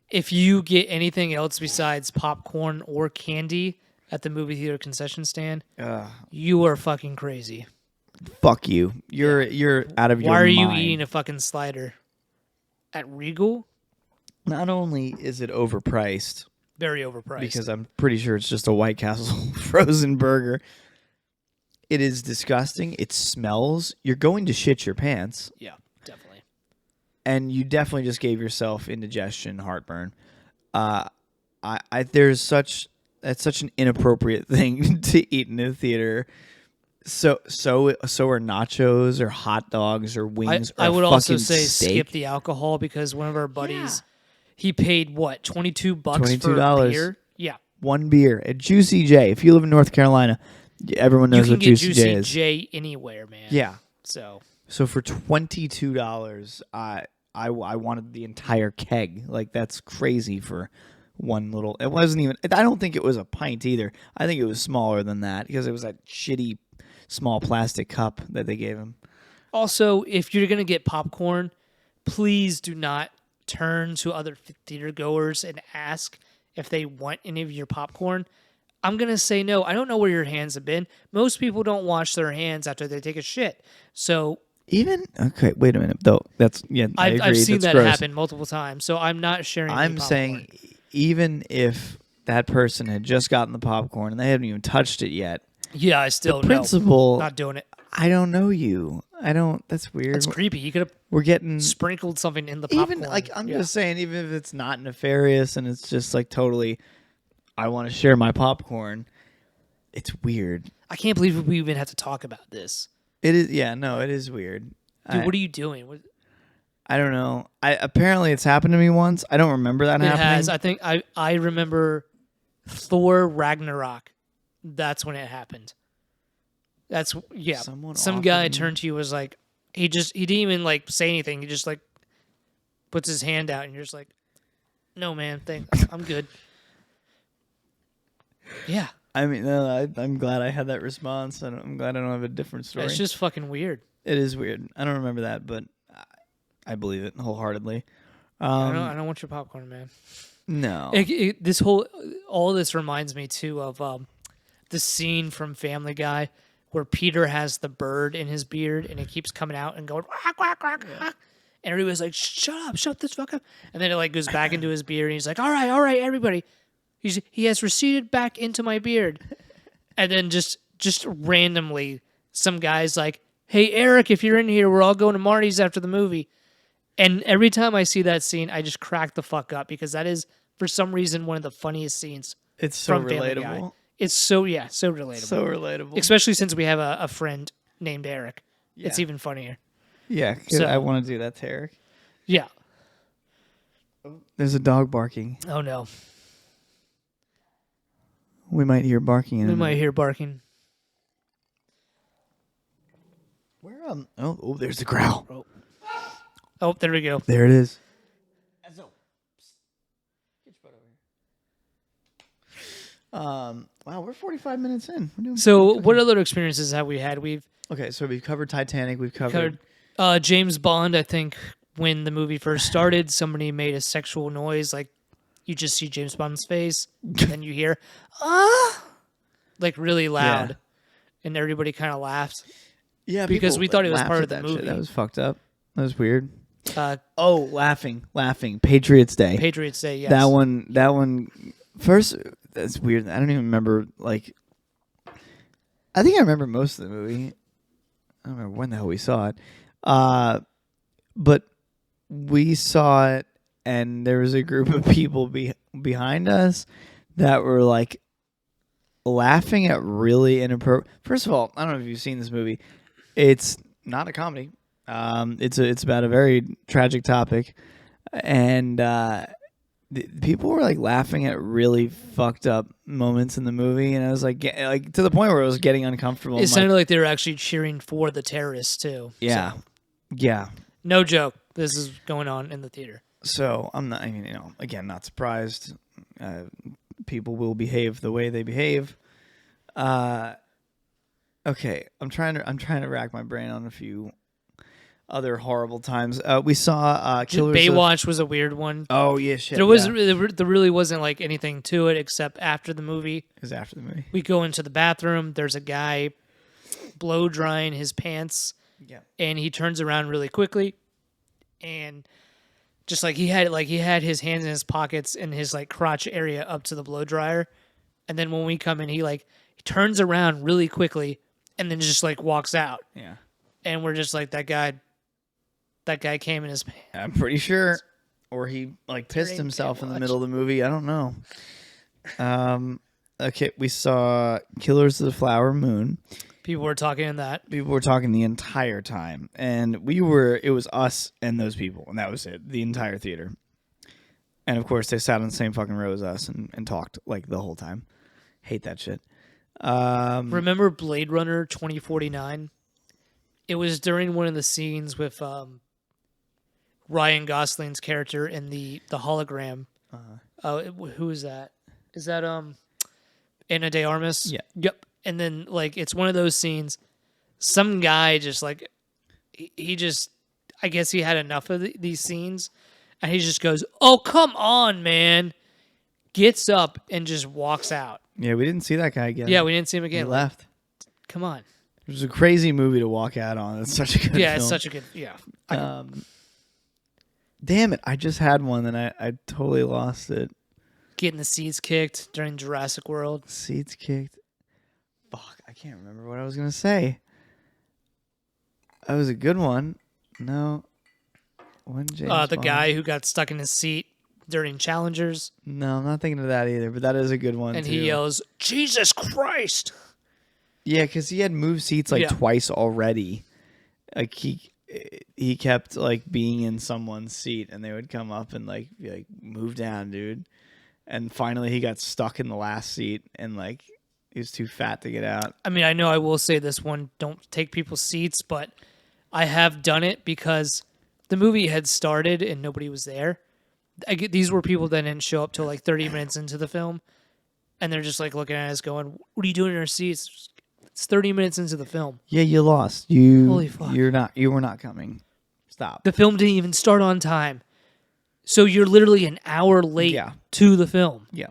if you get anything else besides popcorn or candy at the movie theater concession stand, you are fucking crazy. Fuck you. You're out of your mind. Why are you eating a fucking slider at Regal? Not only is it overpriced, very overpriced, because I'm pretty sure it's just a White Castle frozen burger. It is disgusting. It smells. You're going to shit your pants. Yeah, definitely. And you definitely just gave yourself indigestion, heartburn. That's such an inappropriate thing to eat in a theater. So are nachos or hot dogs or wings. I would also say steak. Skip the alcohol, because one of our buddies, he paid what, $22 for a beer? Yeah, one beer at Juicy J. If you live in North Carolina, everyone knows what Juicy J is. You can get Juicy J anywhere, man. Yeah. So for $22, I wanted the entire keg. Like, that's crazy for one little. It wasn't even. I don't think it was a pint either. I think it was smaller than that, because it was that shitty small plastic cup that they gave him. Also, if you're gonna get popcorn, please do not turn to other theater goers and ask if they want any of your popcorn. I'm going to say no. I don't know where your hands have been. Most people don't wash their hands after they take a shit. So okay, wait a minute though. That's I agree. I've seen that's that gross. happen multiple times. So I'm not sharing. I'm saying even if that person had just gotten the popcorn and they haven't even touched it yet. Yeah, I still principal not doing it. I don't know you. I don't. That's weird. That's creepy. You could have. We're getting sprinkled something in the popcorn. Even like I'm just saying, even if it's not nefarious and it's just like totally, I want to share my popcorn. It's weird. I can't believe we even have to talk about this. It is. Yeah. No. It is weird. Dude, what are you doing? I don't know. Apparently it's happened to me once. I don't remember that happening. It has. I think I remember Thor Ragnarok. That's when it happened. That's Some guy turned to you, was like, he didn't even like say anything. He just like puts his hand out, and you're just like, no man, I'm good. Yeah. I mean, I'm glad I had that response. I'm glad I don't have a different story. It's just fucking weird. It is weird. I don't remember that, but I believe it wholeheartedly. I don't want your popcorn, man. No. All this reminds me too of the scene from Family Guy where Peter has the bird in his beard and it keeps coming out and going quack, quack, quack, quack. And everybody's like, shut this fuck up. And then it like goes back into his beard and he's like, all right, everybody. He has receded back into my beard. And then just randomly some guy's like, hey, Eric, if you're in here, we're all going to Marty's after the movie. And every time I see that scene, I just crack the fuck up, because that is, for some reason, one of the funniest scenes. It's so relatable. It's so relatable. So relatable. Especially since we have a friend named Eric. Yeah. It's even funnier. Yeah, so, I want to do that to Eric. Yeah. There's a dog barking. Oh, no. We might hear barking. Might hear barking. Where Oh, there's the growl. Oh, there we go. There it is. Wow, we're 45 minutes in. We're doing So, pretty good what here. other experiences have we had? We've Okay, so we've covered Titanic. We've covered covered. James Bond. I think when the movie first started, somebody made a sexual noise. Like you just see James Bond's face, and then you hear like really loud, and everybody kind of laughed. Yeah, because we thought it was laughed part at of the that movie. shit. That was fucked up. That was weird. Uh, Oh, laughing. Patriots Day. Patriots Day, yes. That one. First, that's weird. I don't even remember. Like, I think I remember most of the movie. I don't remember when the hell we saw it. But we saw it, and there was a group of people behind us that were like laughing at really inappropriate. First of all, I don't know if you've seen this movie. It's not a comedy. It's about a very tragic topic, and people were like laughing at really fucked up moments in the movie, and I was like to the point where I was getting uncomfortable. It sounded like they were actually cheering for the terrorists too. Yeah, So, yeah. no joke. This is going on in the theater. So I'm not. I mean, again, not surprised. People will behave the way they behave. Okay, I'm trying to rack my brain on a few other horrible times. We saw Killers. Baywatch was a weird one. Oh yeah, shit. There really wasn't like anything to it except after the movie. It was after the movie. We go into the bathroom. There's a guy blow drying his pants. Yeah. And he turns around really quickly, and just like he had his hands in his pockets and his like crotch area up to the blow dryer, and then when we come in, he turns around really quickly and then just like walks out. Yeah. And we're just like that guy came in his pants. I'm pretty sure, or he like pissed himself in the middle of the movie. I don't know. Okay, we saw Killers of the Flower Moon. People were talking in that. People were talking the entire time, and it was us and those people, and that was it, the entire theater. And of course, they sat on the same fucking row as us and talked like the whole time. Hate that shit. Remember Blade Runner 2049? It was during one of the scenes with Ryan Gosling's character in the hologram. Who is that? Is that Ana de Armas? Yeah. Yep. And then like it's one of those scenes. Some guy just like he just I guess he had enough of these scenes, and he just goes, "Oh come on, man!" Gets up and just walks out. Yeah, we didn't see that guy again. Yeah, we didn't see him again. He left. Come on. It was a crazy movie to walk out on. It's such a good film. It's such a good Damn it, I just had one and I totally lost it. Getting the seats kicked during Jurassic World. Seats kicked. Fuck, I can't remember what I was gonna say. That was a good one. No. When James The Bond. guy who got stuck in his seat during Challengers. No, I'm not thinking of that either, but that is a good one And too. he yells, "Jesus Christ!" Yeah, because he had moved seats like twice already. Like he kept like being in someone's seat, and they would come up and like be like, "Move down, dude." And finally, he got stuck in the last seat, and like he was too fat to get out. I mean, I know I will say this one, don't take people's seats, but I have done it because the movie had started and nobody was there. These were people that didn't show up till like 30 minutes into the film, and they're just like looking at us going, "What are you doing in our seats?" It's 30 minutes into the film. Yeah, you lost. Holy fuck. You were not coming. Stop. The film didn't even start on time. So you're literally an hour late to the film. Yeah.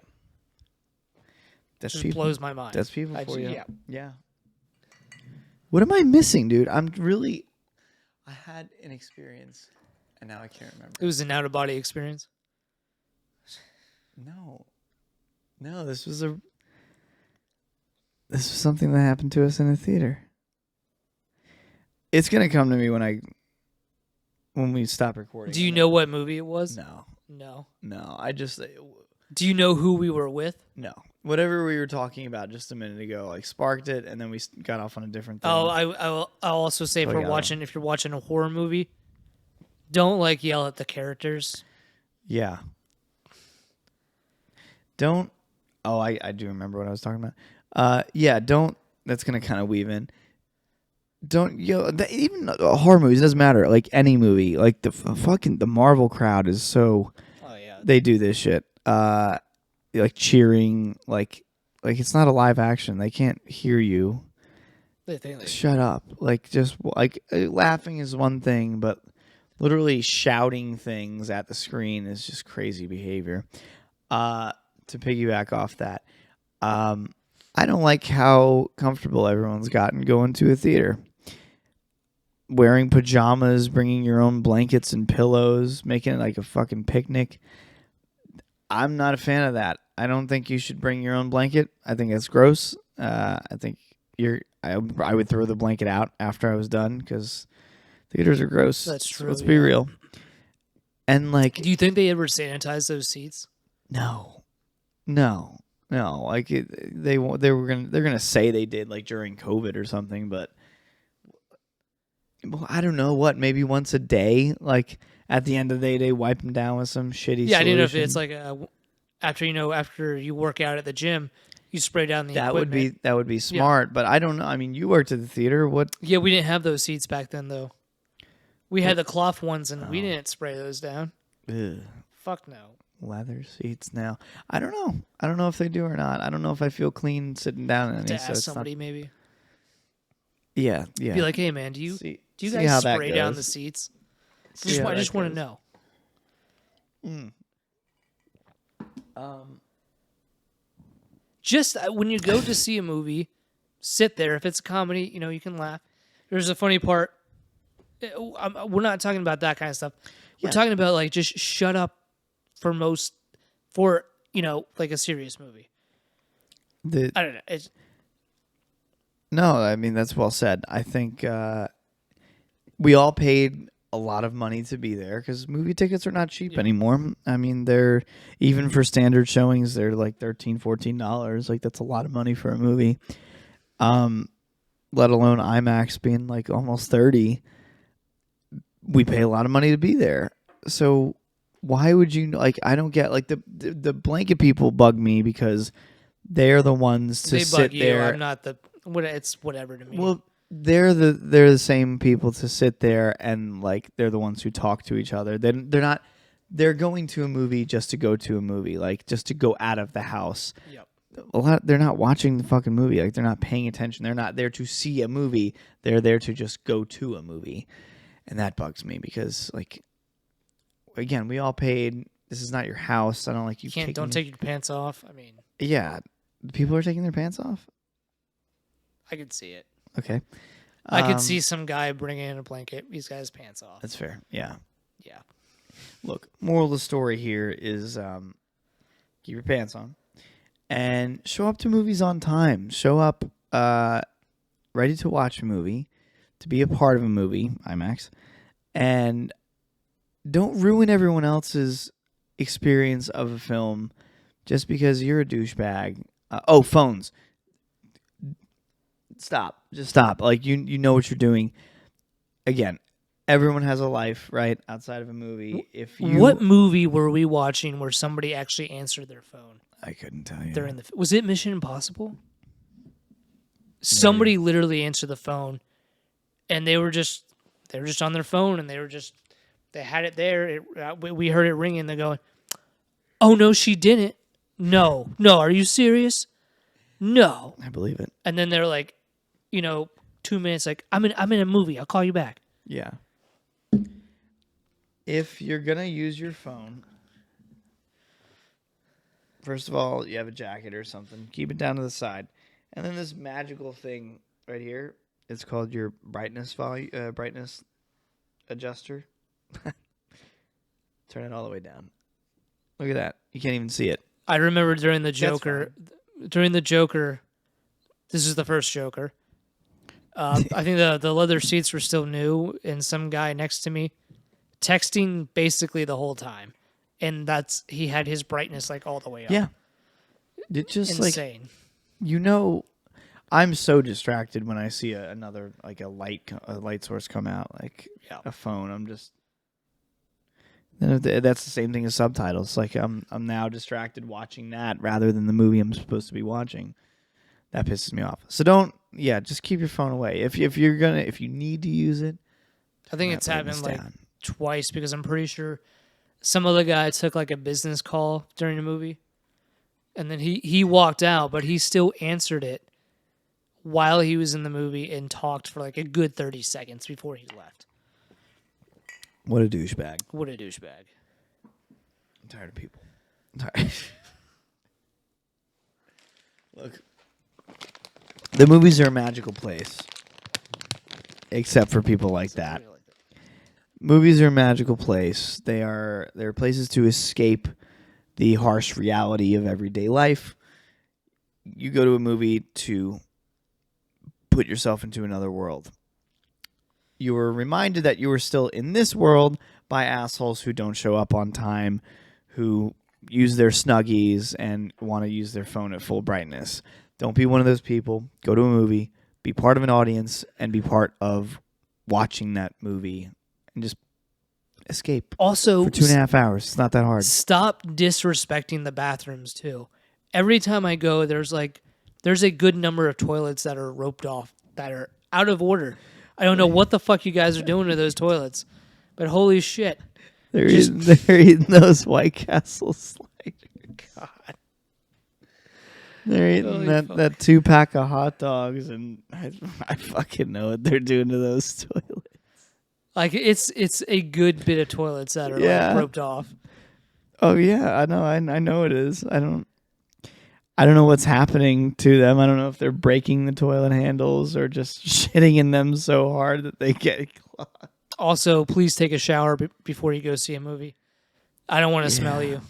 That's Just people. blows my mind. That's people for you. Yeah. Yeah. What am I missing, dude? I had an experience, and now I can't remember. It was an out-of-body experience. No, this was something that happened to us in a theater. It's gonna come to me when we stop recording. Do you know what movie it was? No. No. I just Do you know who we were with? no. Whatever we were talking about just a minute ago, like sparked it, and then we got off on a different thing. Oh, I'll also say if you're watching a horror movie, don't like yell at the characters. Yeah. Don't. Oh, I do remember what I was talking about. Yeah. Don't. That's gonna kind of weave in. Don't even horror movies, it doesn't matter. Like any movie, like the Marvel crowd is so. Oh yeah. They do this shit. Like cheering, like Like, it's not a live action. They can't hear you. They think Shut up. Like, just like laughing is one thing, but literally shouting things at the screen is just crazy behavior. To piggyback off that, I don't like how comfortable everyone's gotten going to a theater. Wearing pajamas, bringing your own blankets and pillows, making it like a fucking picnic. I'm not a fan of that. I don't think you should bring your own blanket. I think that's gross. I think I would throw the blanket out after I was done because theaters are gross. That's true. Let's be real. And like, do you think they ever sanitize those seats? No. Like they're gonna say they did like during COVID or something, but well, I don't know what. Maybe once a day, like at the end of the day, they wipe them down with some shitty. Yeah, solution. I didn't know if it's like after you work out at the gym, you spray down the equipment. That would be smart, but I don't know. I mean, you worked at the theater. What? Yeah, we didn't have those seats back then, though. We had the cloth ones, and we didn't spray those down. Ugh. Fuck no. Leather seats now. I don't know. I don't know if they do or not. I don't know if I feel clean sitting down in any. To ask somebody, maybe. Yeah. Be like, hey man, do you See guys spray down the seats? I just want to know. Just when you go to see a movie, sit there. If it's a comedy, you can laugh. There's a funny part. We're not talking about that kind of stuff. We're talking about like just shut up for like a serious movie. I don't know. No, I mean that's well said. I think we all paid a lot of money to be there because movie tickets are not cheap anymore. I mean, they're even for standard showings, they're like $13-14. Like that's a lot of money for a movie. Let alone IMAX being like almost 30. We pay a lot of money to be there. So why would you like? I don't get like the blanket people bug me because they're the ones to sit there. I'm not it's whatever to me. Well, they're the same people to sit there and like they're the ones who talk to each other. They're not. They're going to a movie just to go to a movie, like just to go out of the house. Yep. They're not watching the fucking movie. Like they're not paying attention. They're not there to see a movie. They're there to just go to a movie, and that bugs me because like. Again, we all paid. This is not your house. I don't like you. Don't take your pants off. I mean, yeah, people are taking their pants off. I could see it. Okay, I could see some guy bringing in a blanket. He's got his pants off. That's fair. Yeah. Yeah. Look, moral of the story here is keep your pants on and show up to movies on time. Show up ready to watch a movie, to be a part of a movie, IMAX, and don't ruin everyone else's experience of a film just because you're a douchebag. Phones. Stop. Just stop. Like, you know what you're doing. Again, everyone has a life, right? Outside of a movie. What movie were we watching where somebody actually answered their phone? I couldn't tell you. Was it Mission Impossible? Somebody literally answered the phone, and they were just on their phone, and they had it there. We heard it ringing. They're going, "Oh no, she didn't. No, are you serious? No." I believe it. And then they're like, 2 minutes. Like, I'm in a movie. I'll call you back. Yeah. If you're gonna use your phone, first of all, you have a jacket or something. Keep it down to the side, and then this magical thing right here. It's called your brightness adjuster. Turn it all the way down. Look at that. You can't even see it. I remember during the Joker, this is the first Joker. I think the leather seats were still new, and some guy next to me texting basically the whole time. And he had his brightness like all the way up. Yeah. It's just insane. I'm so distracted when I see another like a light source come out, like a phone. I'm just that's the same thing as subtitles. Like I'm now distracted watching that rather than the movie I'm supposed to be watching. That pisses me off. So just keep your phone away. If you need to use it. I think it's happened like twice because I'm pretty sure some other guy took like a business call during the movie. And then he walked out, but he still answered it while he was in the movie and talked for like a good 30 seconds before he left. What a douchebag. What a douchebag. I'm tired of people. I'm tired. Look, the movies are a magical place, except for people like that. Movies are a magical place. They're places to escape the harsh reality of everyday life. You go to a movie to put yourself into another world. You are reminded that you are still in this world by assholes who don't show up on time, who use their Snuggies and want to use their phone at full brightness. Don't be one of those people. Go to a movie, be part of an audience, and be part of watching that movie and just escape. Also, for 2.5 hours. It's not that hard. Stop disrespecting the bathrooms too. Every time I go, there's a good number of toilets that are roped off, that are out of order. I don't know what the fuck you guys are doing to those toilets, but holy shit. They're eating those White Castle sliders. God. They're eating that 2-pack of hot dogs, and I fucking know what they're doing to those toilets. Like, it's a good bit of toilets that are like roped off. Oh, yeah, I know. I know it is. I don't know what's happening to them. I don't know if they're breaking the toilet handles or just shitting in them so hard that they get clogged. Also, please take a shower before you go see a movie. I don't want to smell you.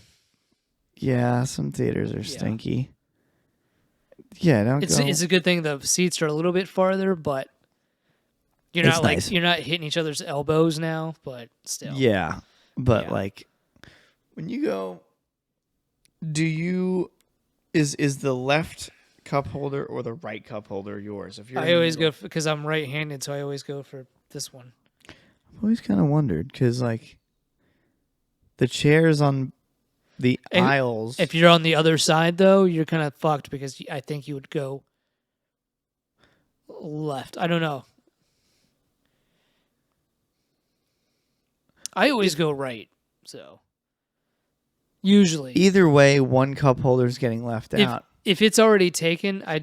Yeah, some theaters are stinky. Yeah, don't go. It's a good thing the seats are a little bit farther, but you're not nice. you're not hitting each other's elbows now, but still. Yeah, but like when you go, is the left cup holder or the right cup holder yours? If I always go because I'm right-handed, so I always go for this one. I've always kind of wondered because like the chairs on the aisles. If you're on the other side, though, you're kind of fucked because I think you would go left. I don't know. I always go right, so usually. Either way, one cup holder is getting left out. If it's already taken, I'm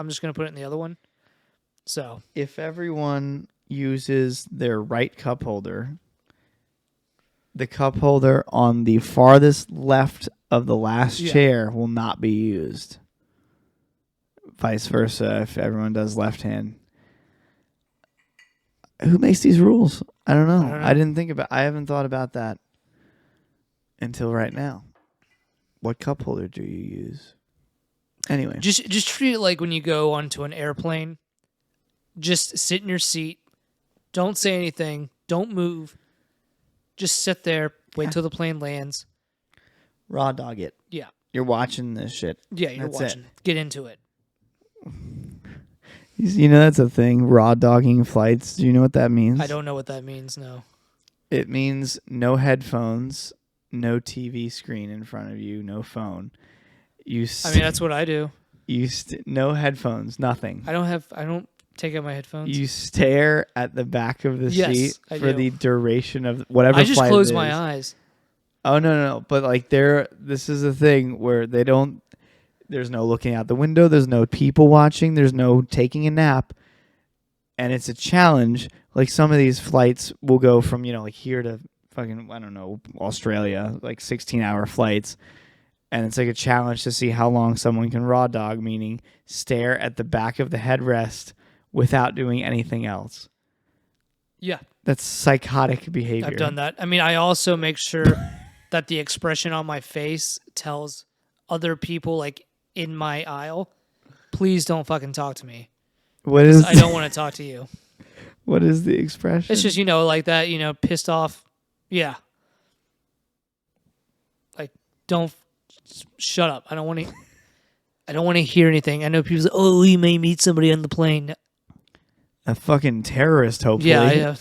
just gonna put it in the other one. So if everyone uses their right cup holder, the cup holder on the farthest left of the last chair will not be used. Vice versa, if everyone does left hand. Who makes these rules? I don't know. I haven't thought about that until right now. What cup holder do you use? Anyway. Just treat it like when you go onto an airplane. Just sit in your seat. Don't say anything. Don't move. Just sit there. Wait till the plane lands. Raw dog it. Yeah. You're watching this shit. Yeah, you're watching. Get into it. You know that's a thing, raw dogging flights. Do you know what that means? I don't know what that means, no. It means no headphones, no TV screen in front of you, no phone. That's what I do. No headphones, nothing. I don't take out my headphones. You stare at the back of the seat for the duration of whatever flight it is. I just close my eyes. Oh, no. But like this is a thing where there's no looking out the window. There's no people watching. There's no taking a nap. And it's a challenge. Like some of these flights will go from, like here to fucking, I don't know, Australia, like 16-hour flights. And it's like a challenge to see how long someone can raw dog, meaning stare at the back of the headrest without doing anything else. Yeah. That's psychotic behavior. I've done that. I also make sure that the expression on my face tells other people, like, in my aisle, please don't fucking talk to me. I don't want to talk to you. What is the expression? It's just, like that, pissed off. Yeah. Like, don't shut up. I don't want to hear anything. I know people say, "Oh, you may meet somebody on the plane." A fucking terrorist, hopefully. Yeah.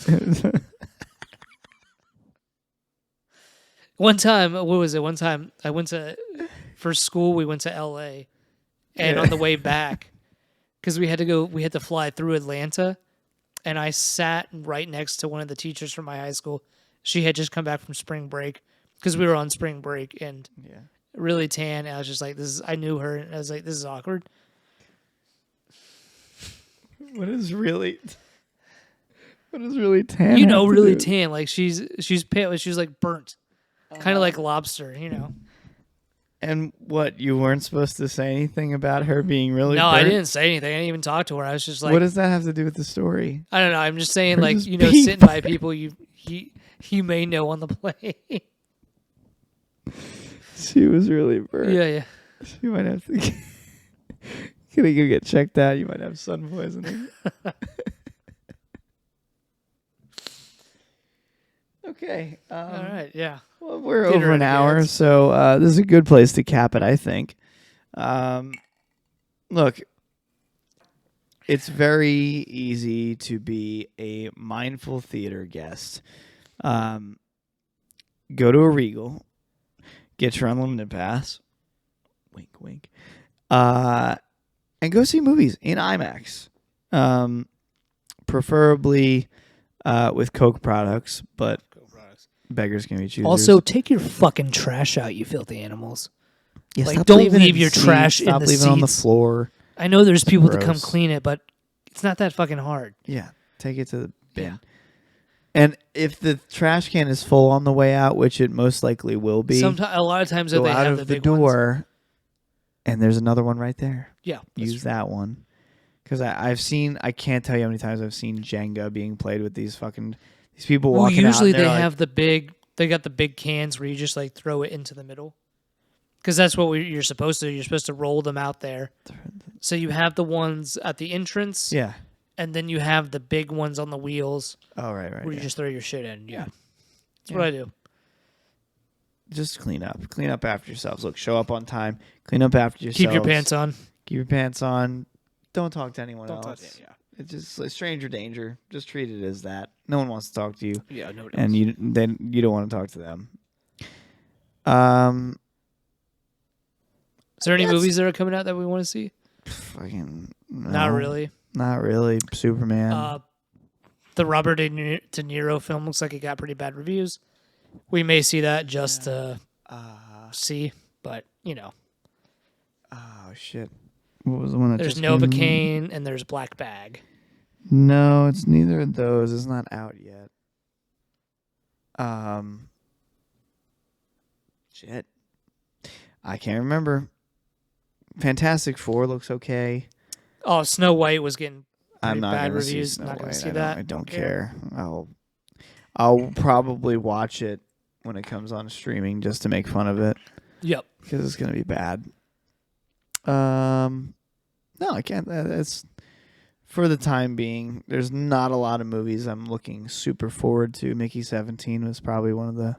One time, what was it? One time I went for school, we went to LA, and on the way back, because we had to fly through Atlanta, and I sat right next to one of the teachers from my high school. She had just come back from spring break, because we were on spring break, and really tan. And I was just like, I knew her, and I was like, this is awkward. What is really tan? You have know, to really do? tan. Like she's pale. She's like burnt, kind of like lobster. You know. And what, you weren't supposed to say anything about her being really No, burnt? I didn't say anything. I didn't even talk to her. I was just like, what does that have to do with the story? I don't know. I'm just saying, Her like, just you know, being sitting by people you may know on the plane. She was really burnt. Yeah. She might have to gonna go get checked out. You might have sun poisoning. Okay. All right. Yeah. Well, we're Theater over an hour, etiquette. so this is a good place to cap it, I think. Look, it's very easy to be a mindful theater guest. Go to a Regal, get your unlimited pass. Wink, wink. And go see movies in IMAX. Preferably with Coke products, but beggars can be choosers. Also, take your fucking trash out, you filthy animals. yeah, like, stop don't leaving leave in your seats, trash in stop the leaving on the seats. floor. I know there's people that come gross. clean it, but it's not that fucking hard. Yeah, take it to the bin. Yeah. And if the trash can is full on the way out, which it most likely will be, Sometimes, a lot of times, go they out have of the the big ones. door, and there's another one right there. Yeah, that's Use true. that one. Because I can't tell you how many times I've seen Jenga being played with these people Well, walking out. usually And they're they like, have they got the big cans where you just like throw it into the middle. Because that's what you're supposed to do. You're supposed to roll them out there. So you have the ones at the entrance. yeah. And then you have the big ones on the wheels Oh, right. where you Yeah. just throw your shit in. Yeah. That's Yeah. what I do. Just clean up. Clean up after yourselves. Look, show up on time. Clean up after yourselves. Keep your pants on. Keep your pants on. Don't talk to anyone Don't else. touch it. Yeah. It's just like stranger danger. Just treat it as that. No one wants to talk to you, Yeah, no doubt. and you don't want to talk to them. Is there any That's- movies that are coming out that we want to see? Fucking no, Not really. Not really. Superman. The Robert De Niro film looks like it got pretty bad reviews. We may see that just to see, but you know, oh shit! What was the one that there's just came- Novocaine and there's Black Bag. No, it's neither of those. It's not out yet. Shit. I can't remember. Fantastic Four looks okay. Oh, Snow White was getting I'm pretty not bad gonna see reviews. Snow Not gonna White. see that. I don't care. I'll probably watch it when it comes on streaming just to make fun of it Yep. because it's gonna be bad. No, I can't. It's for the time being. There's not a lot of movies I'm looking super forward to. Mickey 17 was probably one of the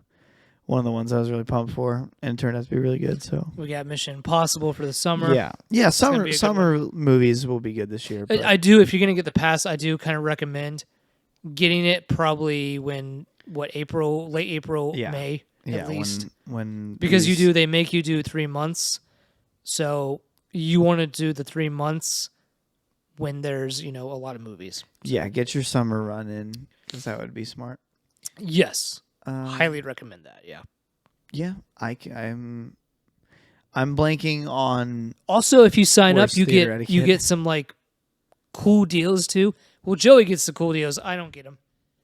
ones I was really pumped for, and it turned out to be really good. So We got Mission Impossible for the summer. yeah. gonna Summer be a good summer movies will be good this year. But I do. If you're gonna get the pass, I do kind of recommend getting it probably when late April, Yeah. May at least, when because these- they make you do 3 months, so you want to do the 3 months when there's a lot of movies. yeah, get your summer run in because that would be smart. Yes, Um, highly recommend that. Yeah. Yeah, I'm blanking on. Also, if you sign up, Worst you theater get etiquette. some like cool deals too. Well, Joey gets the cool deals. I don't get them.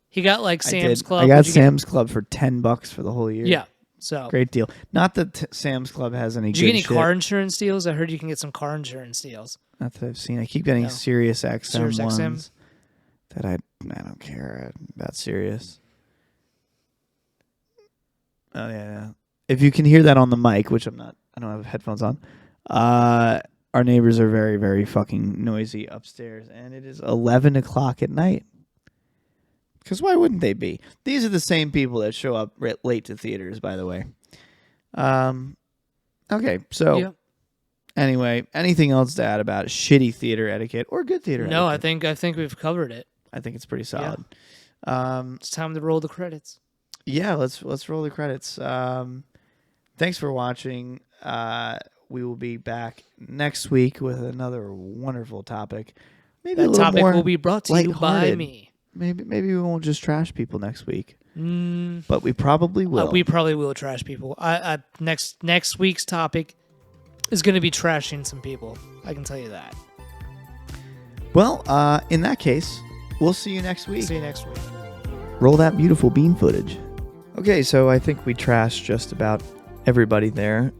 He got like Sam's Club. I got What'd you get? Sam's Club for $10 for the whole year. Yeah. So Great deal. Not that Sam's Club has any did you good get any shit. car insurance deals? I heard you can get some car insurance deals. Not that I've seen. I keep getting No. Sirius XM Sirius ones XM? that I don't care about Sirius. Oh yeah. If you can hear that on the mic, which I'm not, I don't have headphones on. Our neighbors are very, very fucking noisy upstairs, and it is 11 o'clock at night. Because why wouldn't they be? These are the same people that show up late to theaters, by the way. Okay, so Yeah. anyway, anything else to add about shitty theater etiquette or good theater No, etiquette? I think we've covered it. I think it's pretty solid. It's time to roll the credits. Yeah, let's roll the credits. Thanks for watching. We will be back next week with another wonderful topic. Maybe a That little topic more will be brought to you by lighthearted. me. Maybe we won't just trash people next week. But we probably will. We probably will trash people. Next week's topic is going to be trashing some people. I can tell you that. Well, in that case, we'll see you next week. See you next week. Roll that beautiful bean footage. Okay, so I think we trashed just about everybody there.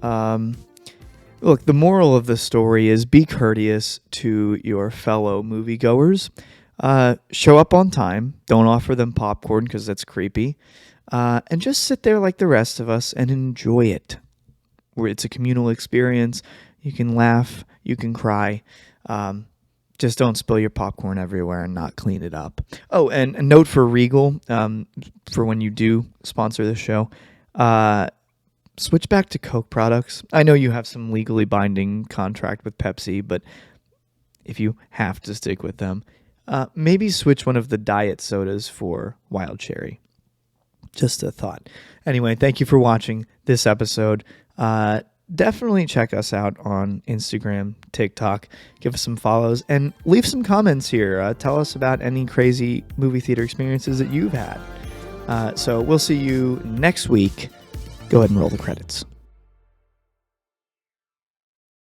Look, the moral of the story is be courteous to your fellow moviegoers. Show up on time. Don't offer them popcorn because that's creepy. And just sit there like the rest of us and enjoy it. Where it's a communal experience. You can laugh. You can cry. Just don't spill your popcorn everywhere and not clean it up. Oh, and a note for Regal, for when you do sponsor the show, switch back to Coke products. I know you have some legally binding contract with Pepsi, but if you have to stick with them, maybe switch one of the diet sodas for Wild Cherry. Just a thought. Anyway, thank you for watching this episode. Definitely check us out on Instagram, TikTok. Give us some follows and leave some comments here. Tell us about any crazy movie theater experiences that you've had. So we'll see you next week. Go ahead and roll the credits.